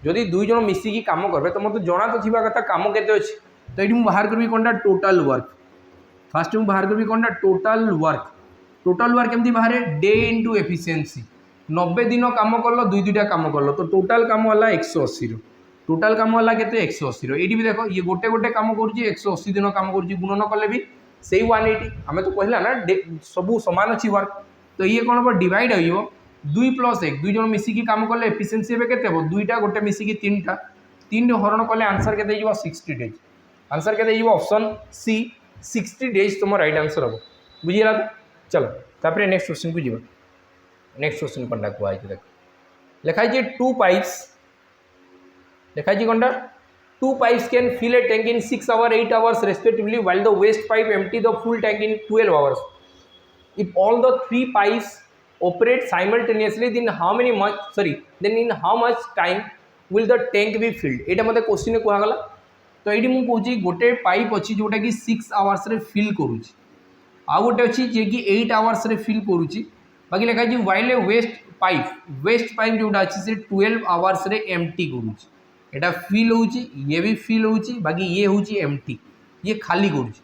जदि 2 जन मिसिकी काम करेंगे तो मतलब जना तो थी कथा काम केते अच्छे तो ये बाहर करी कौनटा टोटाल वर्क फास्ट मुझे बाहर करी कौनटा टोटाल वर्क एमती बाहर डे इंटू एफिशिएंसी 90 दिन काम कल 2-2टा काम कल तो टोटाल काम है 180 टोटाल काम है के 180 ये भी देख ये गोटे गोटे काम कर 180 दिन काम कर गुणन कले भी से 180 आम तो कहला ना सबू सामान अच्छी वर्क तो ये कौन हम डिवाइड हो 2 + 1 2 जन मिसिकी काम कले एफिशिएंसी एवं के 2टा गोटे मिसिकी 3टा 3 हरण कले आंसर के 60 डेज आंसर के ऑप्शन सी 60 डेज तुम राइट आंसर हम बुझीगला तो चलो तापर नेक्स्ट क्वेश्चन को जीवा नेक्स्ट क्वेश्चन कौन कहुई देख लिखाई 2 पाइप्स लिखाई कौनटा 2 pipes can fill a tank in 6 hours 8 hours respectively while the waste pipe empty the full tank in 12 hours if all the 3 pipes operate simultaneously then in how much time will the tank be filled एटा मते question कहगला तो ये मुझे कहूँ गोटे pipe अच्छी जोटा कि 6 hours रे फिल करुँच आ गोटे अच्छी जे कि 8 hours रे फिल करुँच बाकी लिखाई while a waste pipe जोटा अच्छी से 12 hours रे एम्प्टी करुँच एटा फिल होची ये भी फिल होची बाकी ये होची एम्प्टी ये खाली करुँच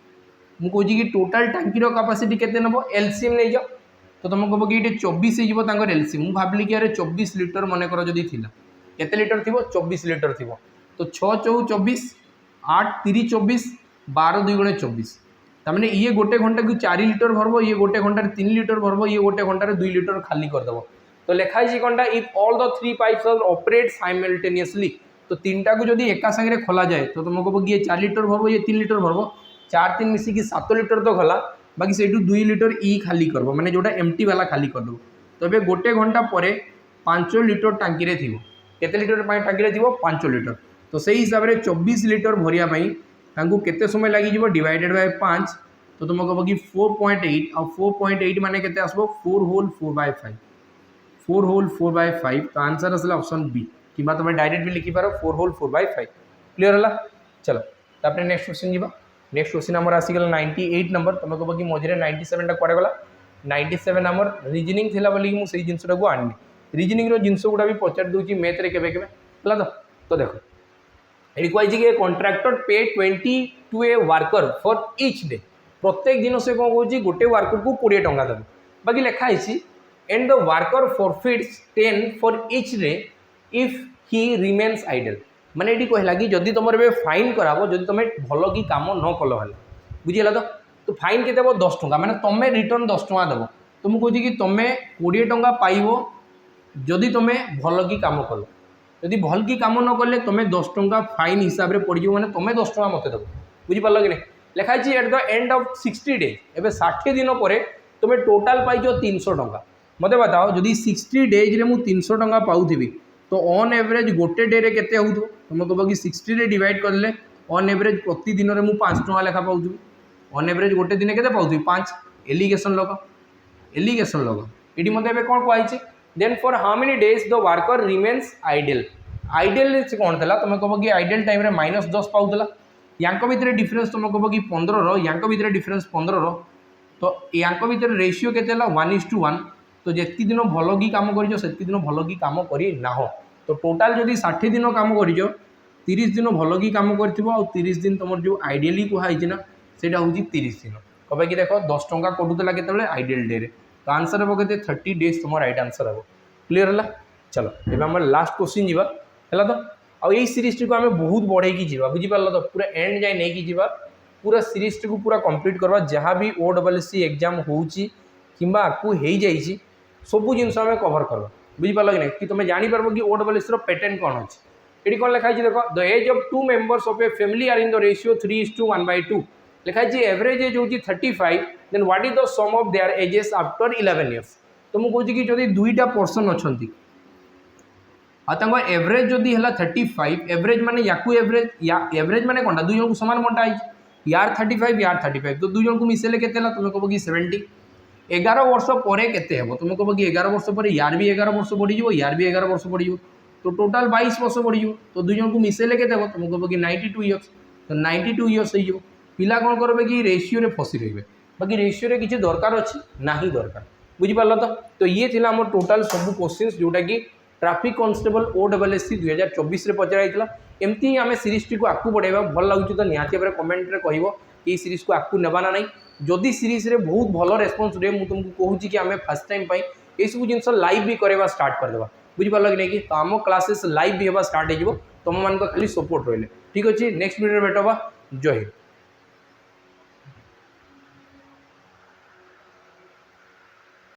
मुझे कि टोटाल टांकीर कैपेसिटी केते नब एलसीएम नहीं जाओ तो तुम कह कि ये 24 हो एलसीएम मुझे भाविली कि यार 24 लिटर मनकर जदि थी केते लिटर थी 24 लिटर थी तो 6 × 4 = 24 8 × 3 = 24 12 × 2 = 24 तमें ये गोटे घंटा को 4 लिटर भरब ये गोटे घंटे 3 लिटर भरब ये गोटे घंटे 2 लिटर खाली करदेव तो लिखाई कौनटा if all the 3 pipes are operate simultaneously तो 3टा को जदि एका संगे खोला जाए तो तुम कह ये 4 लिटर भरब ये 3 लिटर भरब 4 3 मिसिकी 7 लिटर तो गला बाकी से 2 लिटर खाली करब माने जोटा एम्प्टी वाला खाली करदेव तो ये गोटे घंटा पर 5 लिटर टांकी रे थी केते लिटर टांकी रे थी 5 लिटर तो से हिसाब से 24 लिटर भरिया केते समय लगी डिवाइडेड बाय 5 तो तुम कह कि 4.8 और 4.8 माने केते आसबो 4 होल 4/5 4 होल 4/5 तो आंसर आसला ऑप्शन बी कि तुम डायरेक्ट भी लिखिपार 4 होल 4/5 क्लियर है चलो तापर नेक्स्ट क्वेश्चन जीवा नेक्स्ट क्वेश्चन आमर आसीगला 98 नंबर तुम कह कि मझे 97टा कुआडे गला 97 आमर रिजनिंग थिला बोली मु सेही जिनसटा को आनी रिजनिंग रो जिनस गुडा भी पचार दूची मैथ रे केबे केबे हला तो देखो ये कही कि contractor pay 20 to a worker for each day प्रत्येक दिन से कौन कौन गोटे वर्कर को 20 टंका देव बाकी लिखाई and the worker forfeits 10 for each day if he remains idle माने ये कहला कि जदि तुम फाइन कराब जदि तुम भल कि कम न कल बुझीगला तो फाइन के 10 टंका माने तुम रिटर्न 10 टंका देव तो मुझे कि तुम 20 टंका पाइब जदि तुम भल कि कम कल जदि भल कि कम न कले तुम 10 टंका फाइन हिसाब से पड़ मैंने तुम 10 टंका मत देव बुझीपार कि नहीं लिखाई at the end of 60 days एवं 60 दिन पर तुम टोटाल पाइज 300 टंका मत बताओ जदि 60 डेज रे मुझे 300 टंका पाऊथी तो ऑन एवरेज गोटे डे रे केते होउथो तुम कह कि 60 रे डिवाइड करले ऑन एवरेज प्रति दिन में मुझे 5 टंका लेखा पाऊथी ऑन एवरेज गोटे दिन के पाऊथी 5 एलिगेशन लग ये मतलब कौन कहुई then for how many days the worker remains idle idle से कौन था तुम कह कि आइडल टाइम -10 पाऊला यांक भितर डिफरेन्स तुम कह कि 15 यांक भितर डिफरेन्स 15 तो यांक भितर रेशियो के 1:1 तो जितकी दिन भल कि कम कर दिन भल कि कम करना तो टोटाल जदि 60 दिन कम कर 30 दिन भल कि कम कर 30 दिन तुम जो आइडियली कहुई ना सेटा हूँ 30 दिन कहे कि देख 10 टंका कटूला के आइडियल डे तो आंसर हम कहते 30 डेज तुम राइट आंसर हम क्लीयर है चलो एवं आम लास्ट क्वेश्चन जीवा है तो आई सीरीज को आम बहुत बढ़े जा बुझीपार तो पूरा एंड जाए नहीं कि पूरा सीरीज को पूरा कंप्लीट करवा जहाँ भी OSSC एग्जाम होची किंबा आकु हो जाइए सबू जिन कवर करवा बुझीपार कि नहीं कि तुम जापर कि OSSC पैटर्न कौन अच्छी ये कौन लिखाई देख the age of 2 members of a family are in the ratio 3:1/2 लिखाई एवरेज एज हूँ 35 then what is the sum of their ages after 11 years तो मुझे कहूँ कि जब 2टा पर्सन अच्छा एवरेज जदि है 35 एवरेज माने याकू एवरेज माने कौन दुई जन को सामान बंटा यार 35 यार 35 तो दुई जन को मिसेले के तुम कह कि 70 11 वर्ष पर केते तुम कह कि 11 वर्ष पर यार भी 11 वर्ष बढ़ी यार भी 11 वर्ष बढ़ी तो टोटाल 22 वर्ष बढ़ी तो दुई जन को मिसेले के तुम कह कि 92 इयर्स तो 92 इयर्स हो पिला कौन करेंगे कि रेशियो फसी रे बाकी रेशियो किसी दरकार अच्छी ना ही दरकार बुझीपार तो ये थी आम टोटाल सब क्वेश्चन जोटा कि ट्रैफिक कांस्टेबल OSSC 2024 में पचरा एमती ही आम सीरीज टी को आगू बढ़ेगा भल लगुच तो निहाती भाव कमेंट में कह कि सीरीज को आगू नेबा ना जदि सीरीज रे बहुत भल रेस्पॉन्स हुए मुझे तुमको कहूँ कि आम फास्ट टाइम ये सब जिन लाइव भी करवा स्टार्ट करदे बुझीपार कि नहीं कि तो आम क्लासेस लाइव भी होगा स्टार्ट हो तुम मान खाली सपोर्ट रही ठीक अच्छे नेक्स्ट वीडियो भेटवा जय हिंद।